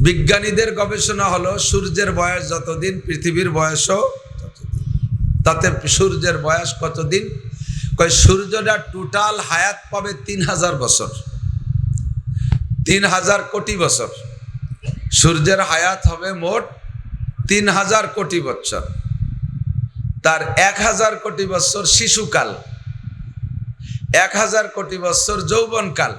বিজ্ঞানীদের গবেষণা হলো সূর্যের বয়স যতদিন পৃথিবীর বয়সও ততদিন। তাতে সূর্যের বয়স কতদিন? কয় সূর্যটা টোটাল হায়াত পাবে 3000 বছর, 3000 কোটি বছর। সূর্যের হায়াত হবে মোট 3000 কোটি বছর। তার 1000 কোটি বছর শিশুকাল, 1000 কোটি বছর যৌবনকাল,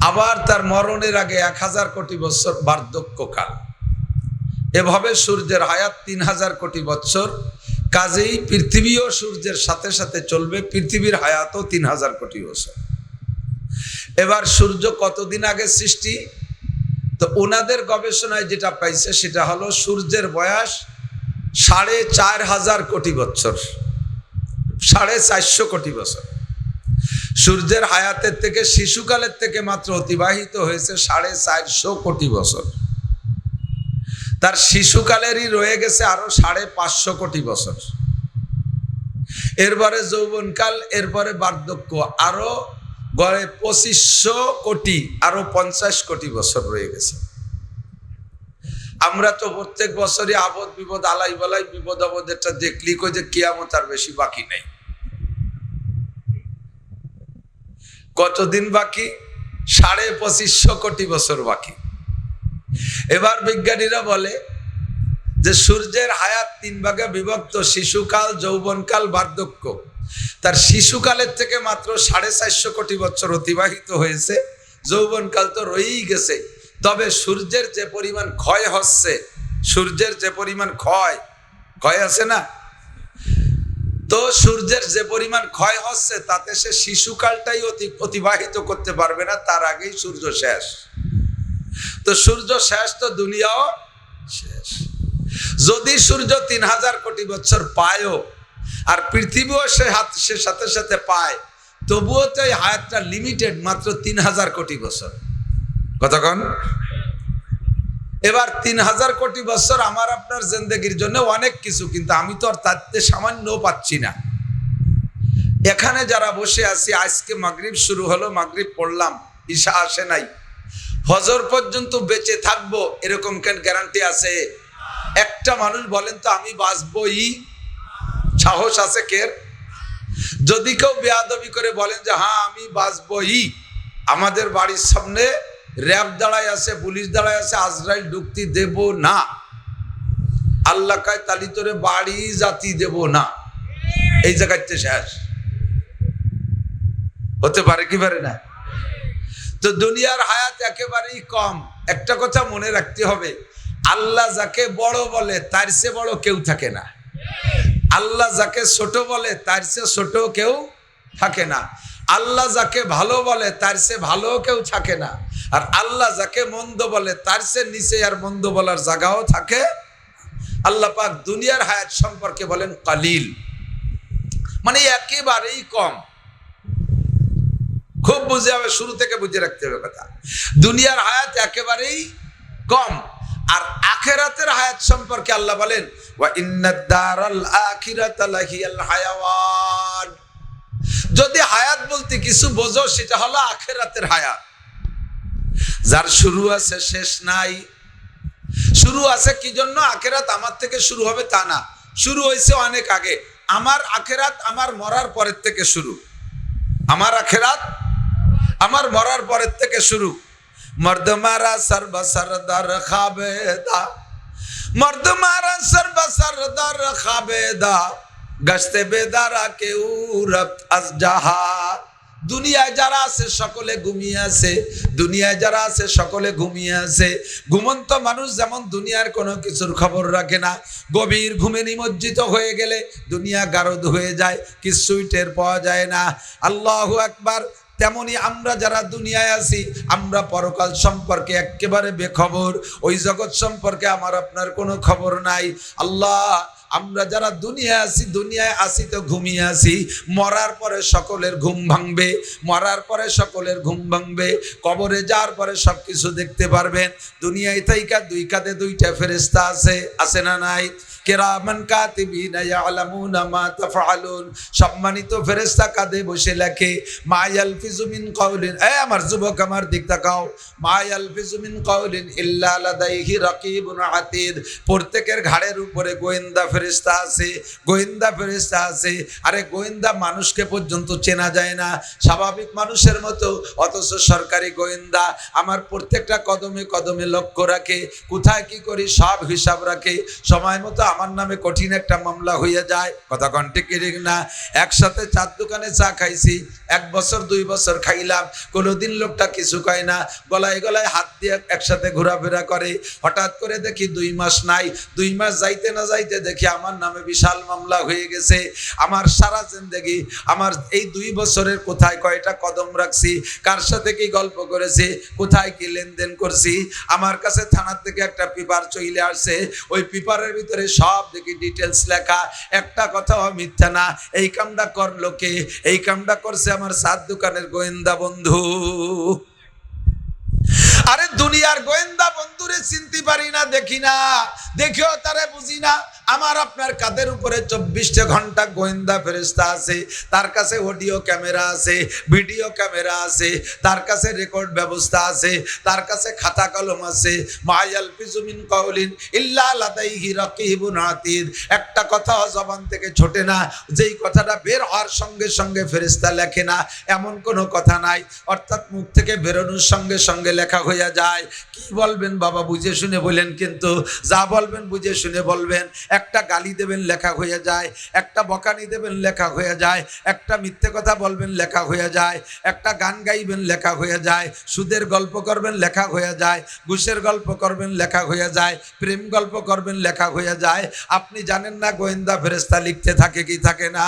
আবার তার মরণের আগে 1000 কোটি বছর বার্ধক্যকাল। এভাবে সূর্যের হায়াত 3000 কোটি বছর। কাজেই পৃথিবীও সূর্যের সাথে সাথে চলবে, পৃথিবীর হায়াতও 3000 কোটি বছর। এবার সূর্য কতদিন আগে সৃষ্টি? তো ওনাদের গবেষণায় যেটা পাইছে সেটা হলো সূর্যের বয়স 4500 কোটি বছর, 450 কোটি বছর। সূর্যের হায়াতের থেকে শিশুকালের থেকে মাত্র অতিবাহিত হয়েছে 450 কোটি বছর। তার শিশুকালেরই রয়ে গেছে আরো 550 কোটি বছর। এরপরে যৌবনকাল, এরপরে বার্ধক্য, আরো গড়ে 2500 কোটি, আরো 50 কোটি বছর রয়ে গেছে। আমরা তো প্রত্যেক বছরই আপদ বিপদ আলাই বালাই বিপদ আপদেরটা দেখলি কই যে কিয়ামত আর বেশি বাকি নাই। কতদিন বাকি? 2500 কোটি বছর বাকি। এবার বিজ্ঞানীরা বলে যে সূর্যের হায়াত 3 ভাগে বিভক্ত, শিশুকাল, যৌবনকাল, বার্ধক্য। তার শিশুকালের থেকে মাত্র 450 কোটি বছর অতিবাহিত হয়েছে, যৌবনকাল তো রয়েই গেছে। তবে সূর্যের যে পরিমাণ ক্ষয় হচ্ছে, সূর্যের যে পরিমাণ ক্ষয় আছে না, তো সূর্যের যে পরিমাণ ক্ষয় হচ্ছে তাতে সে শিশুকালটাই অতিবাহিত করতে পারবে না, তার আগেই সূর্য শেষ। তো সূর্য শেষ তো দুনিয়াও শেষ। যদি সূর্য 3000 কোটি বছর পায়ও আর পৃথিবীও সে সাথে সাথে পায়, তবুও তো এই হায়াতটা লিমিটেড, মাত্র 3000 কোটি বছর। কতক্ষণ? এবার 3000 কোটি বছর আমার আপনার জিন্দেগির জন্য অনেক কিছু, কিন্তু আমি তো আর তাতে সামান্য পাচ্ছি না। এখানে যারা বসে আছি, আজকে মাগরিব শুরু হলো, মাগরিব পড়লাম, ঈশা আসে নাই, ফজর পর্যন্ত বেঁচে থাকবো এরকম কেন গ্যারান্টি আছে? একটা মানুষ বলেন তো আমি বাঁচবই, সাহস আছে কের? যদি কেউ বেয়াদবি করে বলেন যে হ্যাঁ আমি বাঁচবই, আমাদের বাড়ির সামনে র্যাব দাঁড়ায় আছে, পুলিশ দাঁড়ায় আছে, আজরাইল ঢুকতে দেব না, আল্লাহ কায় তালি তোরে বাড়ি জাতি দেব না, এই জায়গাতে শেষ। হতে পারে কি পারে না? তো দুনিয়ার হায়াত একেবারেই কম। একটা কথা মনে রাখতে হবে, আল্লাহ যাকে বড় বলে তার চেয়ে বড় কেউ থাকে না, আল্লাহ যাকে ছোট বলে তার চেয়ে ছোট কেউ থাকে না, আল্লাহ যাকে ভালো বলে তার চেয়ে ভালো কেউ থাকে না, আর আল্লাহ যাকে মন্দ বলে তার চেয়ে নিচে আর মন্দ বলার জায়গাও থাকে। আল্লাহ পাক দুনিয়ার হায়াত সম্পর্কে বলেন কালিল, মানে একেবারেই কম। খুব বুঝে হবে, শুরু থেকে বুঝে রাখতে হবে কথা। দুনিয়ার হায়াত একেবারেই কম। আর আখিরাতের হায়াত সম্পর্কে আল্লাহ বলেন ওয়া ইন্নাদ দারাল আখিরাতা লাহিয়াল হায়াওয়ান। যদি হায়াত বলতে কিছু বোঝো সেটা হলো আখিরাতের হায়াত, যার শুরু আছে শেষ নাই। শুরু আছে কি জন্য? আখিরাত আমার থেকে শুরু হবে তা না, শুরু হয়েছে অনেক আগে। আমার আখিরাত আমার মরার পরের থেকে শুরু, আমার আখিরাত আমার মরার পরের থেকে শুরু। মর্দ মারা সর্বসরদার খাবেদা, মর্দ মারা সর্বসরদার খাবেদা, গশতে বেদারা কেউ রত আজ জাহা। দুনিয়ায় যারা আছে সকলে ঘুমিয়ে আছে, দুনিয়ায় যারা আছে সকলে ঘুমিয়ে আছে। ঘুমন্ত মানুষ যেমন দুনিয়ার কোনো কিছুর খবর রাখে না, গভীর ঘুমে নিমজ্জিত হয়ে গেলে দুনিয়া গারদ হয়ে যায়, কিছুই টের পাওয়া যায় না। আল্লাহু আকবার। তেমনি আমরা যারা দুনিয়ায় আছি, আমরা পরকাল সম্পর্কে একেবারে বেখবর, ওই জগৎ সম্পর্কে আমার আপনার কোনো খবর নাই। আল্লাহ, আমরা যারা দুনিয়ায় আছি তো ঘুমিয়ে আছি, মরার পরে সকলের ঘুম ভাঙবে, মরার পরে সকলের ঘুম ভাঙবে, কবরে যাওয়ার পরে সবকিছু দেখতে পারবেন। দুনিয়ায় থাইকা দুই কাঁধে দুইটা ফেরেশতা আছে, আছে না নাই? কিরামান কাতিবিনা ইয়ালামুনা মা তাফআলুন। সম্মানিত ফেরেশতা কাঁধে বসে লেখে মা ইয়ালফিজু মিন কাউলিন। আমার যুবক আমার দিক তাকাও। মা ইয়ালফিজু মিন কাউলিন ইল্লা লাদাইহি রাকিবুন আতীদ। প্রত্যেকের ঘাড়ের উপরে গোয়েন্দা ফেরেশতা আছে, গোয়েন্দা ফেরেশতা আছে। আরে গোয়েন্দা মানুষকে পর্যন্ত চেনা যায় না স্বাভাবিক মানুষের মতো, অথচ সরকারি গোয়েন্দা আমার প্রত্যেকটা কদমে কদমে লক্ষ্য রাখে, কোথায় কি করি সব হিসাব রাখে। সময় মতো আমার নামে কঠিন একটা মামলা হয়ে যায়, কথা কন ঠিক না? একসাথে 4 দোকানে চা খাইছি, 1 বছর 2 বছর খাইলাম, কোনোদিন লোকটা কিছু কয় না, গলায় গলায় হাত দিয়ে একসাথে ঘোরাফেরা করে। হঠাৎ করে দেখি 2 মাস নাই, 2 মাস যাইতে না যাইতে দেখি আমার নামে বিশাল মামলা হয়ে গেছে। আমার সারা জিন্দেগি, আমার এই 2 বছরের কোথায় কয়টা কদম রাখছি, কার সাথে কি গল্প করেছি, কোথায় কি লেনদেন করছি, আমার কাছে থানার থেকে একটা পেপার চলে আসছে, ওই পেপারের ভিতরে সব দেখি ডিটেলস লেখা, একটা কথাও মিথ্যা না। এই কামটা করলো কে? এই কামটা করছে আমার 7 দোকানের গোয়েন্দা বন্ধু। আরে দুনিয়ার গোয়েন্দা বন্ধুরে চিনতে পারি না, দেখি না, দেখেও তারে বুঝি না। আমার আপনার কাঁধের উপরে 24 ঘন্টা গোয়েন্দা ফেরেশতা আছে, তার কাছে অডিও ক্যামেরা আছে, ভিডিও ক্যামেরা আছে, তার কাছে রেকর্ড ব্যবস্থা আছে, তার কাছে খাতা কলম আছে। মা ইয়ালফিজু মিন কাউলিন ইল্লা লাদাইহি রাকিবুন আতীদ। একটা কথাও জবান থেকে ছোটে না, যেই কথাটা বের হওয়ার সঙ্গে সঙ্গে ফেরেশতা লেখে না, এমন কোনো কথা নাই। অর্থাৎ মুখ থেকে বেরোনোর সঙ্গে সঙ্গে লেখা হয়ে যায়। কি বলবেন বাবা বুঝে শুনে বলেন, কিন্তু যা বলবেন বুঝে শুনে বলবেন। একটা গালি দেবেন লেখা হয়ে যায়, একটা বকানি দেবেন লেখা হয়ে যায়, একটা মিথ্যে কথা বলবেন লেখা হয়ে যায়, একটা গান গাইবেন লেখা হয়ে যায়, সুদের গল্প করবেন লেখা হয়ে যায়, ঘুষের গল্প করবেন লেখা হয়ে যায়, প্রেম গল্প করবেন লেখা হয়ে যায়। আপনি জানেন না গোয়েন্দা ফেরেশতা লিখতে থাকে কি থাকে না?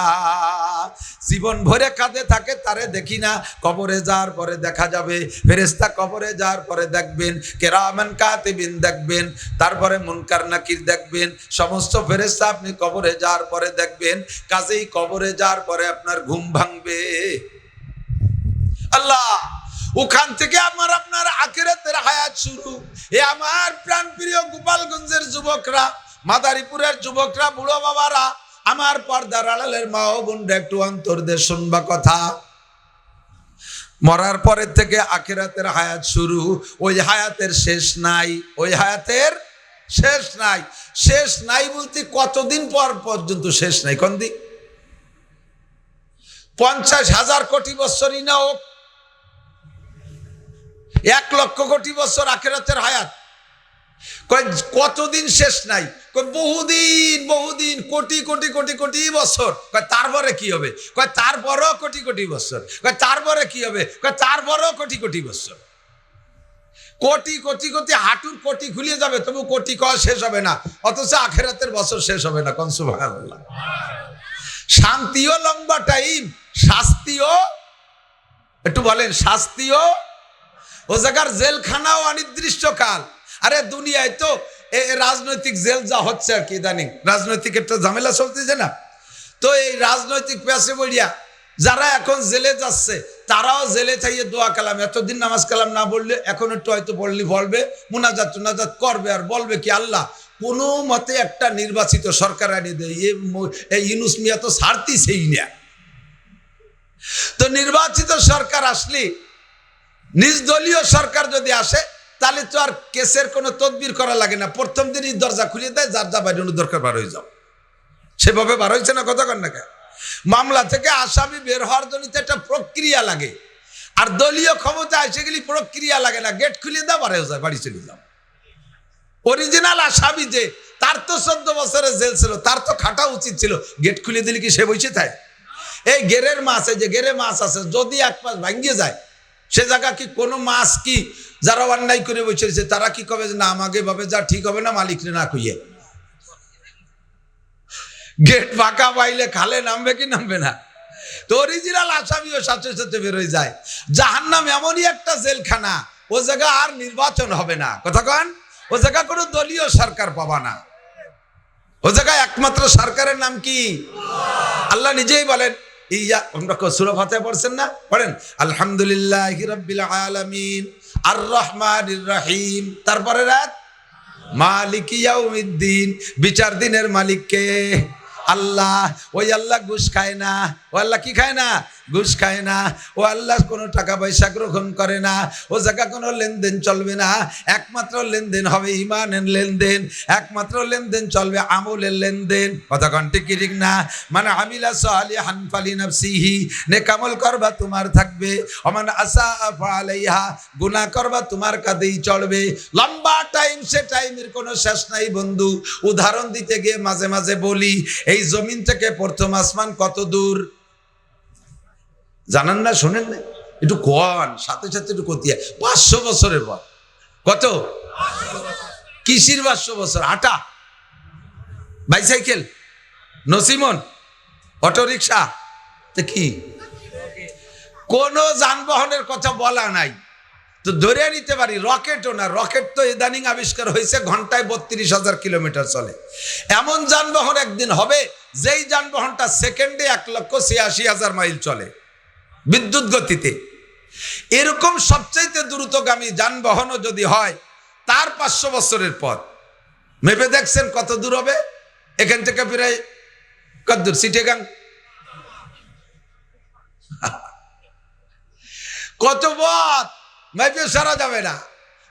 জীবন ভরে কাঁদে থাকে, তারে দেখি না, কবরে যাওয়ার পরে দেখা যাবে। ফেরেশতা কবরে যাওয়ার পরে দেখবেন কিরামান কাতিবিন দেখবেন, তারপরে মুনকার নাকির দেখবেন, সমস্ত ফেরেশতা আপনি কবরে যাওয়ার পরে দেখবেন। কাজেই কবরে যাওয়ার পরে আপনার ঘুম ভাঙবে। আল্লাহ, ওখান থেকে আমার আপনার আখিরাতের হায়াত শুরু। এ আমার প্রাণপ্রিয় গোপালগঞ্জের যুবকরা, মাদারীপুরের যুবকরা, বুড়ো বাবারা, আমার পর্দার আড়ালের মা ও বোনরা, একটু অন্তর দিয়ে শুনবা কথা। মরার পরের থেকে আখিরাতের হায়াত শুরু। ওই হায়াতের শেষ নাই, ওই হায়াতের শেষ নাই। শেষ নাই বলতে কতদিন পর পর্যন্ত শেষ নাই? কোন দিন? 50,000 কোটি বছরই না হোক, 1 লক্ষ কোটি বছর আখিরাতের হায়াত, কতদিন শেষ নাই? বহুদিন বহুদিন, কোটি কোটি কোটি কোটি বছর। তারপরে কি হবে? তারপরও কোটি কোটি বছর। তারপরে কি হবে? তারপরও কোটি কোটি বছর। কোটি কোটি কোটি হাঁটুর কোটি খুলিয়ে যাবে, তবু কোটি কয় শেষ হবে না, অথচ আখিরাতের বছর শেষ হবে না। কোন সুবহানাল্লাহ। শান্তিও লম্বা টাইম, শাস্তিও, একটু বলেন, শাস্তিও, ও জায়গার জেলখানাও অনির্দিষ্টকাল। আরে দুনিয়ায় তো রাজনৈতিক জেল যা হচ্ছে আর কি, ইদানিং রাজনৈতিক একটা ঝামেলা চলতেছে না, তো এই রাজনৈতিক পেশে বলিয়া যারা এখন জেলে যাচ্ছে, তারাও জেলে থাইয়ে দোয়া কালাম, এতদিন নামাজ কালাম না বললে এখন একটু হয়তো বলবে, মুনাজাত টুনাজাত করবে, আর বলবে কি, আল্লাহ কোনো মতে একটা নির্বাচিত সরকার আনিয়ে দেয়। এই ইউনূস মিয়া তো ছাড়তিছেই না। তো নির্বাচিত সরকার আসলে, নিজ দলীয় সরকার যদি আসে, তাহলে তো আর কেসের কোনো তদবির করা লাগে না, প্রথম দিনই দরজা খুলে দেয়, যার যা বাইরে দরকার বার হয়ে যাও। সেভাবে বার হয়েছে না কথা কন না কেন? মামলা থেকে আসামি বের হওয়ার জন্য তো একটা প্রক্রিয়া লাগে, আর দলীয় ক্ষমতা এসে গেলে প্রক্রিয়া লাগে না, গেট খুলে দাও, বার হয়ে যায়, বাড়ি চলে যাও। অরিজিনাল আসামি যে, তার তো 14 বছরের জেল ছিল, তার তো খাটা উচিত ছিল, গেট খুলে দিলে কি সে বসে থাকে? এই গেরের মাছ, এই যে গেরে মাছ আছে, যদি 1 মাস ভাঙ্গিয়ে যায়, সে জায়গা কি কোনো মাছ কি যারা অন্যায় করে বসেছে তারা কি কবে যে না আমাকে ভাবে যা ঠিক হবে না, মালিক না কইয়ে গেট ফাঁকা পাইলে খালে নামবে কি নামবে না? তো অরিজিনাল আসামিও সাথে সাথে বেরোয় যায়। জাহান্নাম এমনই একটা জেলখানা, ও জায়গা আর নির্বাচন হবে না, কথা কন, ও জায়গা কোনো দলীয় সরকার পাবা না, ও জায়গায় একমাত্র সরকারের নাম কি? আল্লাহ নিজেই বলেন, ইয়া, আমরা সূরা ফাতিহা পড়ছেন না? পড়েন, আলহামদুলিল্লাহি রাব্বিল আলামিন আর রহমানির রহিম, তারপরে রাত মালিক ইয়াউমিদ্দিন, বিচার দিনের মালিক কে? আল্লাহ। ওই আল্লাহ ঘুষ খায় না। ও আল্লাহ কি খায় না? ঘুষ খায় না। ও আল্লাহ কোনো টাকা পয়সা গ্রহণ করে না। ও জায়গা কোনো লেনদেন চলবে না। একমাত্র লেনদেন হবে ইমানের লেনদেন, একমাত্র লেনদেন চলবে আমলের লেনদেন। কতক্ষণ ঠিক কি ঠিক না? মানে আমিলা সালিহান ফালিনাফসিহি, নেক আমল করবা তোমার থাকবে, ওমান আসা ফালাইহা, গুনাহ করবা তোমার কাঁধেই চড়বে। লম্বা টাইম, সে টাইমের কোনো শেষ নাই বন্ধু। উদাহরণ দিতে গিয়ে মাঝে মাঝে বলি, এই জমিন থেকে প্রথম আসমান কত দূর জানান না? শোনেন না? একটু কোন সাথে সাথে একটু কতিয়া 500 বছরের পর। কত? কিসির 500 বছর? হাঁটা, বাইসাইকেল, নসিমন, অটো রিক্সা, কি কোন যানবাহনের কথা বলা নাই। তো ধরে নিতে পারি রকেটও না। রকেট তো ইদানিং আবিষ্কার হয়েছে, ঘন্টায় 32,000 কিলোমিটার চলে। এমন যানবাহন একদিন হবে যেই যানবাহনটা সেকেন্ডে 1,86,000 মাইল চলে বিদ্যুৎ গতিতে। এরকম সবচাইতে দ্রুতগামী যানবাহনও যদি হয় তার 500 বছরের পর, মেপে দেখছেন কত দূর হবে? এখান থেকে প্রায় কত দূর? চিটাগাং কত পথ মেপে সারা যাবে না।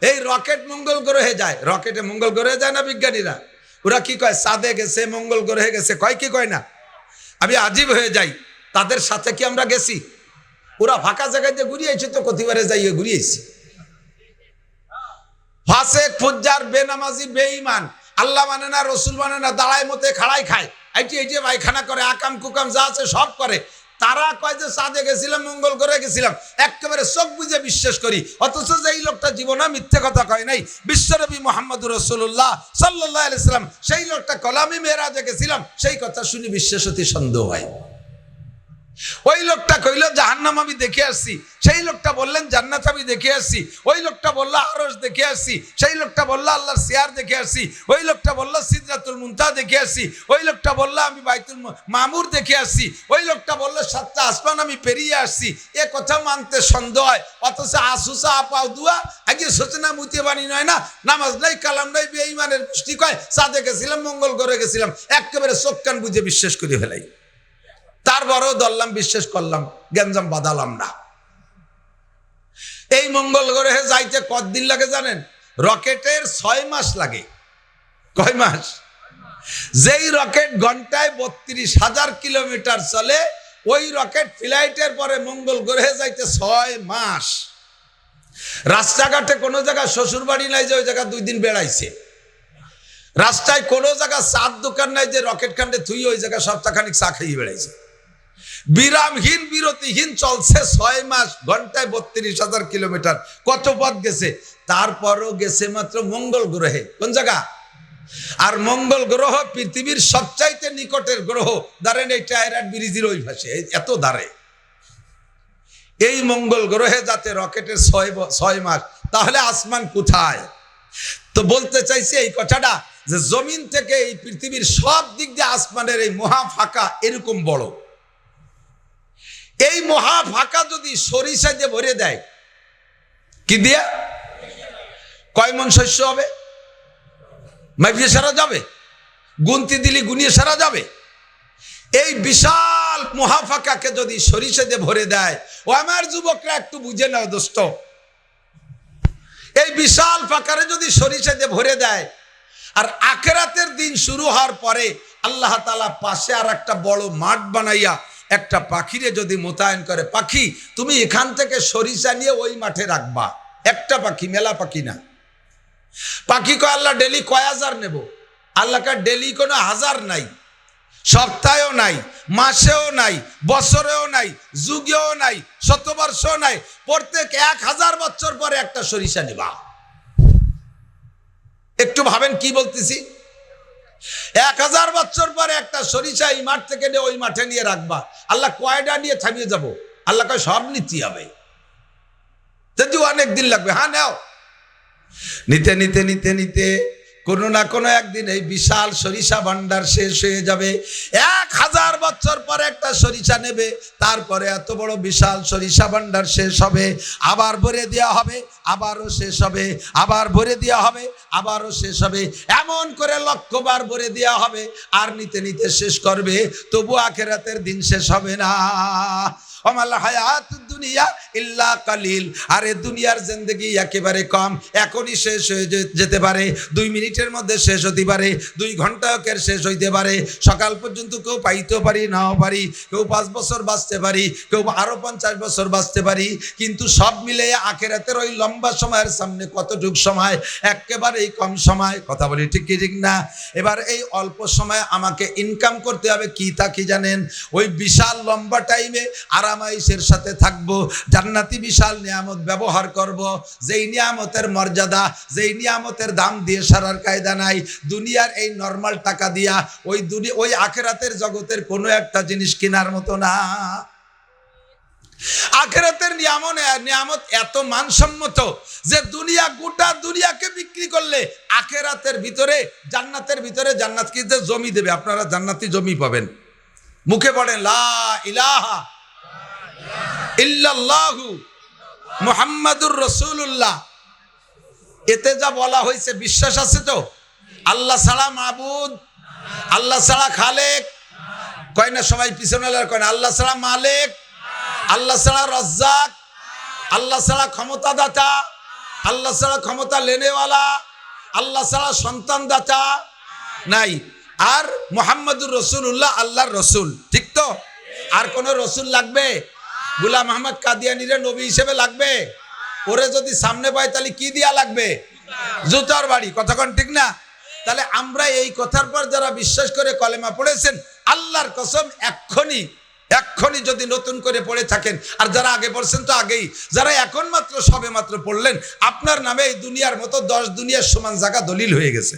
এই রকেট মঙ্গল গ্রহে যায়। রকেটে মঙ্গল গ্রহে যায় না বিজ্ঞানীরা? ওরা কি কয়? চাঁদে গেছে, মঙ্গল গ্রহে গেছে, কয় কি কয় না? আমি আজীব হয়ে যাই, তাদের সাথে কি আমরা গেছি? ওরা ফাঁকা জায়গায় যে ঘুরিয়েছে, তো কতিবারে যাইয়ে ঘুরিয়েছি। ফাসেক, ফুজ্জার, বেনামাজি, বেঈমান, আল্লাহ মানে না, রসুল মানে না, দাঁড়ায় মতে খাড়াই খায়, আইটি এই যে পায়খানা করে, আকাম কুকাম যা আছে সব করে। তারা কয় যে চাঁদে গেছিলাম, মঙ্গল করে গেছিলাম, একেবারে চোখ বুঝে বিশ্বাস করি। অথচ যে এই লোকটা জীবনে মিথ্যে কথা কয় নাই, বিশ্বনবী মুহাম্মদুর রাসূলুল্লাহ সাল্লাল্লাহু আলাইহি সাল্লাম, সেই লোকটা কলামি মেরাজে গেছিলাম, সেই কথা শুনি বিশ্বাস হতে সন্দেহ হয়। ওই লোকটা কইল জাহান্নাম আমি দেখে আসছি, সেই লোকটা বললেন জান্নাত আমি দেখে আসছি। ওই লোকটা বলল আরশ দেখে আসছি, সেই লোকটা বলল আল্লাহর চেয়ার দেখে আসছি। ওই লোকটা বলল সিদরাতুল মুনতাহা দেখে আসছি। ওই লোকটা বলল আমি বাইতুল মামুর দেখে আসছি। ওই লোকটা বলল 7টা আসমান আমি পেরিয়ে আসছি। এ কথা মানতে সন্দেহ হয়। অথচ আসুসা আপাও দুয়া আগে সোচনা মুতিয়ে বানি নয় না, নামাজ নাই, কালাম নাই, বেঈমানের গোষ্ঠী কয় চাঁদে গেছিলাম, মঙ্গল গ্রহে গেছিলাম, একেবারে চোখ কান বুঝে বিশ্বাস করে ফেলাই। তারপরেও ধরলাম, বিশ্বাস করলাম, গ্যাঞ্জাম বাঁধালাম না। এই মঙ্গল গ্রহে যাইতে কতদিন লাগে জানেন? রকেটের 6 মাস লাগে। কয় মাস? যেই রকেট ঘন্টায় 32,000 কিলোমিটার চলে, ওই রকেট ফ্লাইটের পরে মঙ্গল গ্রহে যাইতে 6 মাস। রাস্তাঘাটে কোনো জায়গায় শ্বশুর বাড়ি নাই যে ওই জায়গা 2 দিন বেড়াইছে। রাস্তায় কোনো জায়গা চার দোকান নাই যে রকেট খান্ডে থুই ওই জায়গা সপ্তাহখানিক চা খাইয়ে বেড়াইছে। বিরামহীন বিরতিহীন চলছে 6 মাস, ঘন্টায় 32,000 কিলোমিটার। কত পথ গেছে? তারপরও গেছে মাত্র মঙ্গল গ্রহে। কোন জায়গা? আর মঙ্গল গ্রহ পৃথিবীর সবচাইতে নিকটের গ্রহ। ধরেন এই টায়ার ব্রিজের ওই পাশে, এত ধারে। এই মঙ্গল গ্রহে যাতে রকেটের 6 মাস, তাহলে আসমান কোথায়? তো বলতে চাইছি এই কথাটা যে জমিন থেকে এই পৃথিবীর সব দিক দিয়ে আসমানের এই মহা ফাঁকা এরকম বড়। এই মহা ফাঁকা যদি সরিষা দিয়ে ভরে দেয়, কি দিয়ে? কয় মন শস্য হবে? মাইফিয়ে সারা যাবে? গুনতি দিলি গুনিয়ে সারা যাবে? এই বিশাল মহা ফাঁকাকে যদি সরিষা দিয়ে ভরে দেয়, ও আমার যুবকরা একটু বুঝে নাও দোস্ত, এই বিশাল ফাঁকারে যদি সরিষা দিয়ে ভরে দেয়, আর আখিরাতের দিন শুরু হওয়ার পরে আল্লাহ তাআলা পাশে আর একটা বড় মাঠ বানাইয়া একটা পাখিরে যদি মোতায়েন করে, পাখি তুমি এখান থেকে সরিষা নিয়ে ওই মাঠে রাখবা। একটা পাখি, মেলা পাখি না। পাখি কয় আল্লাহ ডেলি কয় হাজার নেব? আল্লাহ কা ডেলি কোনো হাজার নাই, সপ্তাহেও নাই, মাসেও নাই, বছরেও নাই, যুগেও নাই, শতবর্ষও নাই। প্রত্যেক 1000 বছর পরে একটা সরিষা নেবা। একটু ভাবেন কি বলতেছি? 1000 বছর পরে একটা সরিষা এই মাঠ থেকে নিয়ে ওই মাঠে নিয়ে রাখবা। আল্লাহ কয়টা নিয়ে থামিয়ে যাব? আল্লাহ কয় সব নিতে হবে, যদিও অনেক দিন লাগবে। হ্যাঁ নাও। নিতে নিতে নিতে নিতে কোনো না কোনো একদিন এই বিশাল সরিষা ভান্ডার শেষ হয়ে যাবে। 1000 বছর পরে একটা সরিষা নেবে, তারপরে এত বড় বিশাল সরিষা ভান্ডার শেষ হবে, আবার ভরে দেওয়া হবে, আবারও শেষ হবে, আবার ভরে দেওয়া হবে, আবারও শেষ হবে, এমন করে লক্ষবার ভরে দেওয়া হবে, আর নিতে নিতে শেষ করবে, তবু আখিরাতের দিন শেষ হবে না। ওমাল হায়াতুদ দুনিয়া ইল্লা কালিল, আরে দুনিয়ার জিন্দেগি একেবারে কম, এখনই শেষ হয়ে যেতে পারে, 2 মিনিটের মধ্যে শেষ হতে পারে, 2 ঘন্টাকের শেষ হইতে পারে, সকাল পর্যন্ত কেউ পাইতেও পারি, নাও পারি, কেউ 5 বছর বাঁচতে পারি, কেউ আরো 50 বছর বাঁচতে পারি, কিন্তু সব মিলে আখিরাতের ওই লম্বা সময়ের সামনে কতটুক সময়? একেবারেই কম সময়। কথা বলি ঠিক কি ঠিক না? এবার এই অল্প সময় আমাকে ইনকাম করতে হবে কি তা কি জানেন? ওই বিশাল লম্বা টাইমে আরামাইশের সাথে থাকবো, জান্নাতি বিশাল নিয়ামত ব্যবহার করব, যেই নিয়ামতের মর্যাদা, যেই নিয়ামতের দাম দিয়ে সারার কায়দা নাই। দুনিয়ার এই নরমাল টাকা দিয়া ওই আখিরাতের জগতের কোনো একটা জিনিস কেনার মতো না। আখিরাতের নিয়ামত এত মানসম্মত যে দুনিয়া, গোটা দুনিয়াকে বিক্রি করলে আখিরাতের ভিতরে, জান্নাতের ভিতরে, জান্নাত কি যে জমি দেবে, আপনারা জান্নাতি জমি পাবেন। মুখে পড়েন লা ইলাহা ইল্লাল্লাহু মুহাম্মাদুর রাসূলুল্লাহ। এতে যা বলা হয়েছে বিশ্বাস আছে তো? আল্লাহ ছাড়া মাবুদ, আল্লাহ ছাড়া খালেক, কয় না সবাই পিছনে কয় না, আল্লাহ ছাড়া মালিক, আল্লাহ ছাড়া রাজ্জাক, আল্লাহ ছাড়া ক্ষমতাদাতা, আল্লাহ ছাড়া ক্ষমতা লেনেওয়ালা, আল্লাহ ছাড়া সন্তান দাতা নাই। আর মুহাম্মাদুর রাসূলুল্লাহ আল্লাহর রসুল, ঠিক তো? আর কোন রসুল লাগবে? গোলাম আহমদ কাদিয়ানীরে নবী হিসেবে লাগবে? ওরে যদি সামনে পাই তাহলে কি দিয়া লাগবে? জুতার বাড়ি। কতক্ষণ ঠিক না? তাহলে আমরা এই কথার পর যারা বিশ্বাস করে কলেমা পড়েছেন, আল্লাহর কসম এক্ষুনি যদি নতুন করে পড়ে থাকেন, আর যারা আগে পড়ছেন তো আগেই, যারা এখন মাত্র সবে মাত্র পড়লেন, আপনার নামে এই দুনিয়ার মতো 10 দুনিয়ার সমান জায়গা দলিল হয়ে গেছে।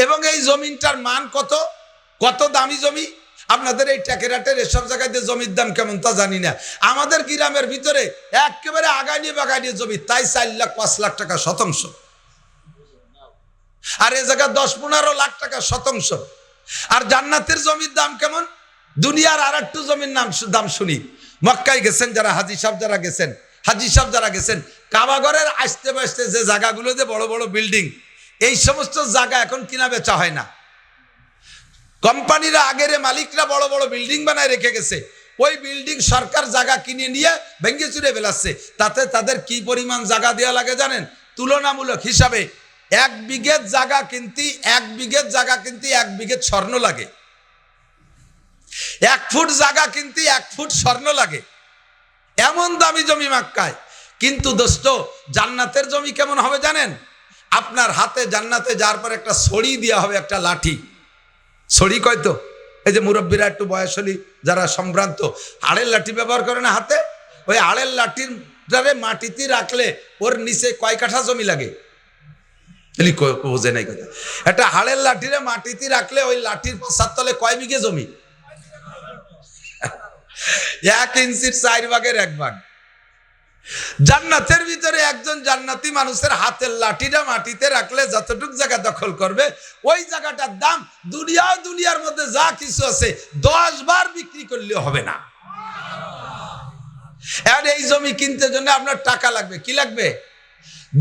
এবং এই জমিনটার মান কত, কত দামি জমি। আপনাদের এই ট্যাকেরাটের এসব জায়গায় জমির দাম কেমন তা জানি না, আমাদের গ্রামের ভিতরে একেবারে আগানিয়ে বাগানিয়ে জমি, তাই 4 লাখ 5 লাখ টাকা শতাংশ, আর এ জায়গা 10-15 লাখ টাকা শতাংশ। আর জান্নাতের জমির দাম কেমন? দুনিয়ার আর একটু জমির দাম শুনি। মক্কায় গেছেন যারা, হাজি সাহেব যারা গেছেন, কাবাঘরের আসতে বসতে যে জায়গাগুলো, যে বড় বড় বিল্ডিং, এই সমস্ত জায়গা এখন কিনা বেচা হয় না। কোম্পানিরা, আগের মালিকরা বড় বড় বিল্ডিং বানায় রেখে গেছে, ওই বিল্ডিং সরকার জায়গা কিনে নিয়ে ভেঙে চুরে ফেলাচ্ছে। তাতে তাদের কি পরিমাণ জায়গা দেওয়া লাগে জানেন? তুলনামূলক হিসাবে 1 বিঘে জায়গা কিনতে 1 বিঘে স্বর্ণ লাগে, 1 ফুট জায়গা কিনতে 1 ফুট স্বর্ণ লাগে, এমন দামি জমি মক্কায়। কিন্তু দোস্ত, জান্নাতের জমি কেমন হবে জানেন? আপনার হাতে জান্নাতে যাওয়ার পর একটা ছড়ি দেওয়া হবে, একটা লাঠি। ছড়ি কয় তো, এই যে মুরব্বীরা একটু বয়স হলি যারা সম্ভ্রান্ত, আড়ের লাঠি ব্যবহার করে না হাতে, ওই আড়ের লাঠির মাটিতে রাখলে ওর নিচে কয় কাঠা জমি লাগে? বোঝে নাই কথা। একটা হাড়ের লাঠিরে মাটিতে রাখলে ওই লাঠির 5 তলে কয় বিঘে জমি? 1 ইঞ্চির 4 ভাগের 1 ভাগ। জান্নাতের ভিতরে একজন জান্নাতি মানুষের হাতের লাঠিটা মাটিতে রাখলে যতটুক জায়গা দখল করবে, ওই জায়গাটার দাম দুনিয়ার মধ্যে যা কিছু আছে 10 বার বিক্রি করলেও হবে না। আর এই জমি কিনতে জন্য আপনার টাকা লাগবে। কি লাগবে?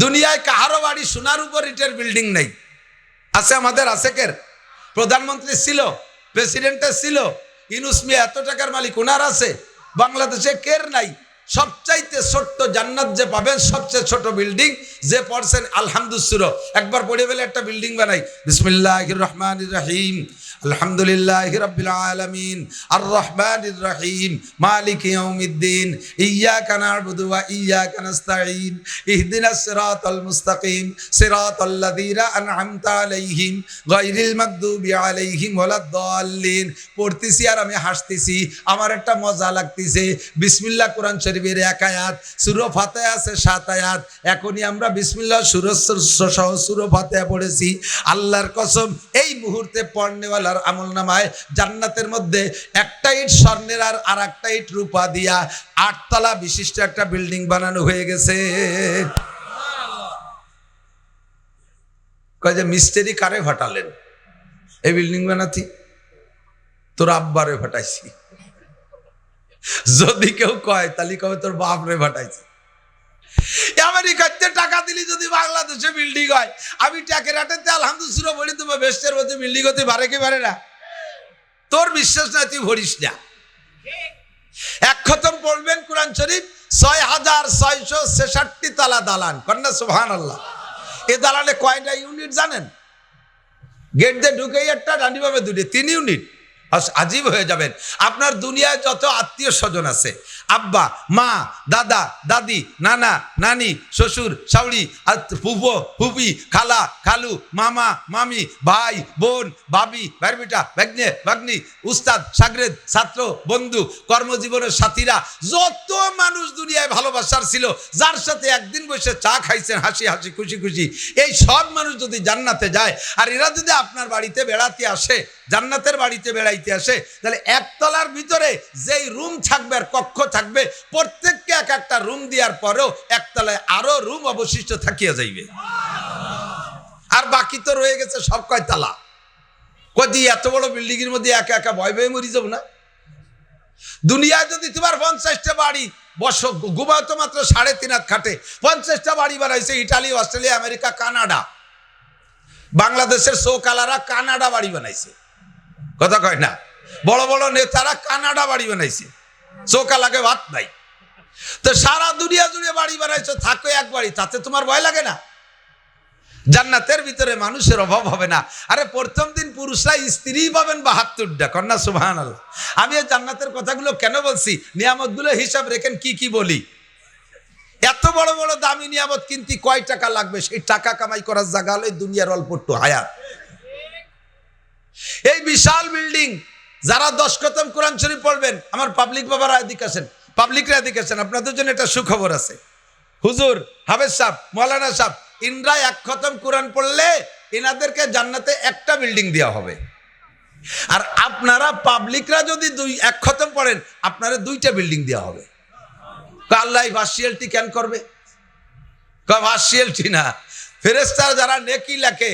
দুনিয়ায় কাহারো বাড়ি সোনার উপর ইটের বিল্ডিং নাই। আছে আমাদের? আছে কের? প্রধানমন্ত্রী ছিল, প্রেসিডেন্টের ছিল, ইউনূস মিয়া এত টাকার মালিক ওনার আছে। বাংলাদেশে কের নাই। সবচাইতে ছোট্ট জান্নাত যে পাবেন, সবচেয়ে ছোট বিল্ডিং যে পড়ছেন আলহামদুলিল্লাহ, একবার পড়ে ফেলে একটা বিল্ডিং বানাই। বিসমিল্লাহির রহমানির রহিম, আলহামদুলিল্লাহি রাব্বিল আলামিন, আর রহমানির রহিম, মালিকি ইয়াউমিদ্দিন, ইয়্যাকা না'বুদু ওয়া ইয়্যাকা নাস্তাঈন, ইহদিনাস সিরাতাল মুস্তাকিম, সিরাতাল লাযীনা আন'আমতা আলাইহিম, গায়রিল মাগদুবি আলাইহিম ওয়ালাদ-দাল্লিন। পড়তেছি আর আমি হাসতেছি, আমার একটা মজা লাগতেছে। বিসমিল্লাহ কোরআন শরীফের 1 আয়াত, সূরা ফাতিহা আছে 7 আয়াত। এখনই আমরা বিসমিল্লাহ সহ সূরা ফাতিহা পড়েছি। আল্লাহর কসম, এই মুহূর্তে পড়নেওয়ালা আমল নামায় জান্নাতের মধ্যে একটা ইট স্বর্ণের আর একটা ইট রূপা দিয়া 8 তলা বিশিষ্ট একটা বিল্ডিং বানানো হয়ে গেছে। কয় যে মিস্ত্রি কারে ঘটালেন এই বিল্ডিং বানাতে? তোর আব্বারে ফাটাইছি। যদি কেউ কয় তাহলে কবে তোর বাপরে ফাটাইছি। আমেরিকাতে টাকা দিলি যদি বাংলাদেশে বিল্ডিং হয়, আমি ট্যাকের হাটেতে আলহামদুলিল্লাহ বলি তোমার বেস্টের মধ্যে বিল্ডিং হতে পারে কি পারে না? তোর বিশ্বাস না, তুই ভরিস না। এক খতম পড়বেন কোরআন শরীফ ৬৬৬৬ তালা দালান, কন্যা সুবহানাল্লাহ। এ দালানে কয়টা ইউনিট জানেন? গেট দিয়ে ঢুকেই একটা, ডান্ডি ভাবে দুটি, ৩ ইউনিট। আজীব হয়ে যাবেন। আপনার দুনিয়ায় যত আত্মীয় স্বজন আছে, আব্বা মা দাদা দাদি নানা নানি শ্বশুর শাশুড়ি ফুফো ফুফি খালা খালু মামা মামি ভাই বোন ভাবি ভাই বেটা ভাগ্নে ভাগ্নি উস্তাদ শাগরেদ ছাত্র বন্ধু কর্মজীবনের সাথীরা, যত মানুষ দুনিয়ায় ভালোবাসার ছিল, যার সাথে একদিন বসে চা খাইছেন হাসি হাসি খুশি খুশি, এই সব মানুষ যদি জান্নাতে যায়, আর এরা যদি আপনার বাড়িতে বেড়াতে আসে, জান্নাতের বাড়িতে বেড়াইতে আসে, তাহলে একতলার ভিতরে যেই রুম থাকবে আর কক্ষ থাকবে, প্রত্যেককে এক একটা রুম দেওয়ার পরেও একতলায় আরো রুম অবশিষ্ট থাকিয়া যাইবে। আর বাকি তো রয়ে গেছে সব কয়তলা। কদি এত বড় বিল্ডিং এর মধ্যে একা একা ভয় ভয়ে মরি যাব না? দুনিয়ায় যদি তোমার 50টা বাড়ি বসো, ঘুমাও তো মাত্র 3.5 হাত খাটে, 50টা বাড়ি বানাইছে ইটালি অস্ট্রেলিয়া আমেরিকা কানাডা। বাংলাদেশের সৌকালারা কানাডা বাড়ি বানাইছে, কথা কয় না? বড় বড় নেতারা কানাডা বাড়ি বানাইছে, চৌকালাকে ভাত নাই। তো সারা দুনিয়া জুড়ে বাড়ি বানাইছো, থাকো এক বাড়ি, তাতে তোমার ভয় লাগে না? জান্নাতের ভিতরে মানুষের অভাব হবে না। আরে প্রথম দিন পুরুষরা স্ত্রী পাবেন 72টা, কন্যা সুবহানাল্লাহ। আমি এই জান্নাতের কথাগুলো কেন বলছি, নিয়ামতগুলো হিসাব রেখেন কি কি বলি। এত বড় বড় দামি নিয়ামত কিনতে কয় টাকা লাগবে, সেই টাকা কামাই করার জায়গা হলো দুনিয়ার অল্প একটু হায়াত। এই বিশাল বিল্ডিং, যারা 10 খতম কোরআন শরীফ পড়বেন, আমার পাবলিক বাবারা এদিকে আসেন, পাবলিকরা এদিকে আসেন, আপনাদের জন্য একটা সুখবর আছে। হুজুর হাফেজ সাহেব মৌলানা সাহেব ইনরা 1 খতম কোরআন পড়লে এনাদেরকে জান্নাতে একটা বিল্ডিং দেওয়া হবে। আর আপনারা পাবলিকরা যদি 1 খতম পড়েন, আপনারা 2টা বিল্ডিং দেওয়া হবে। আল্লাহ ভার্চুয়ালিটি কেন করবে? ভার্চুয়ালিটি না, ফেরেশতারা যারা নেকি লেখে,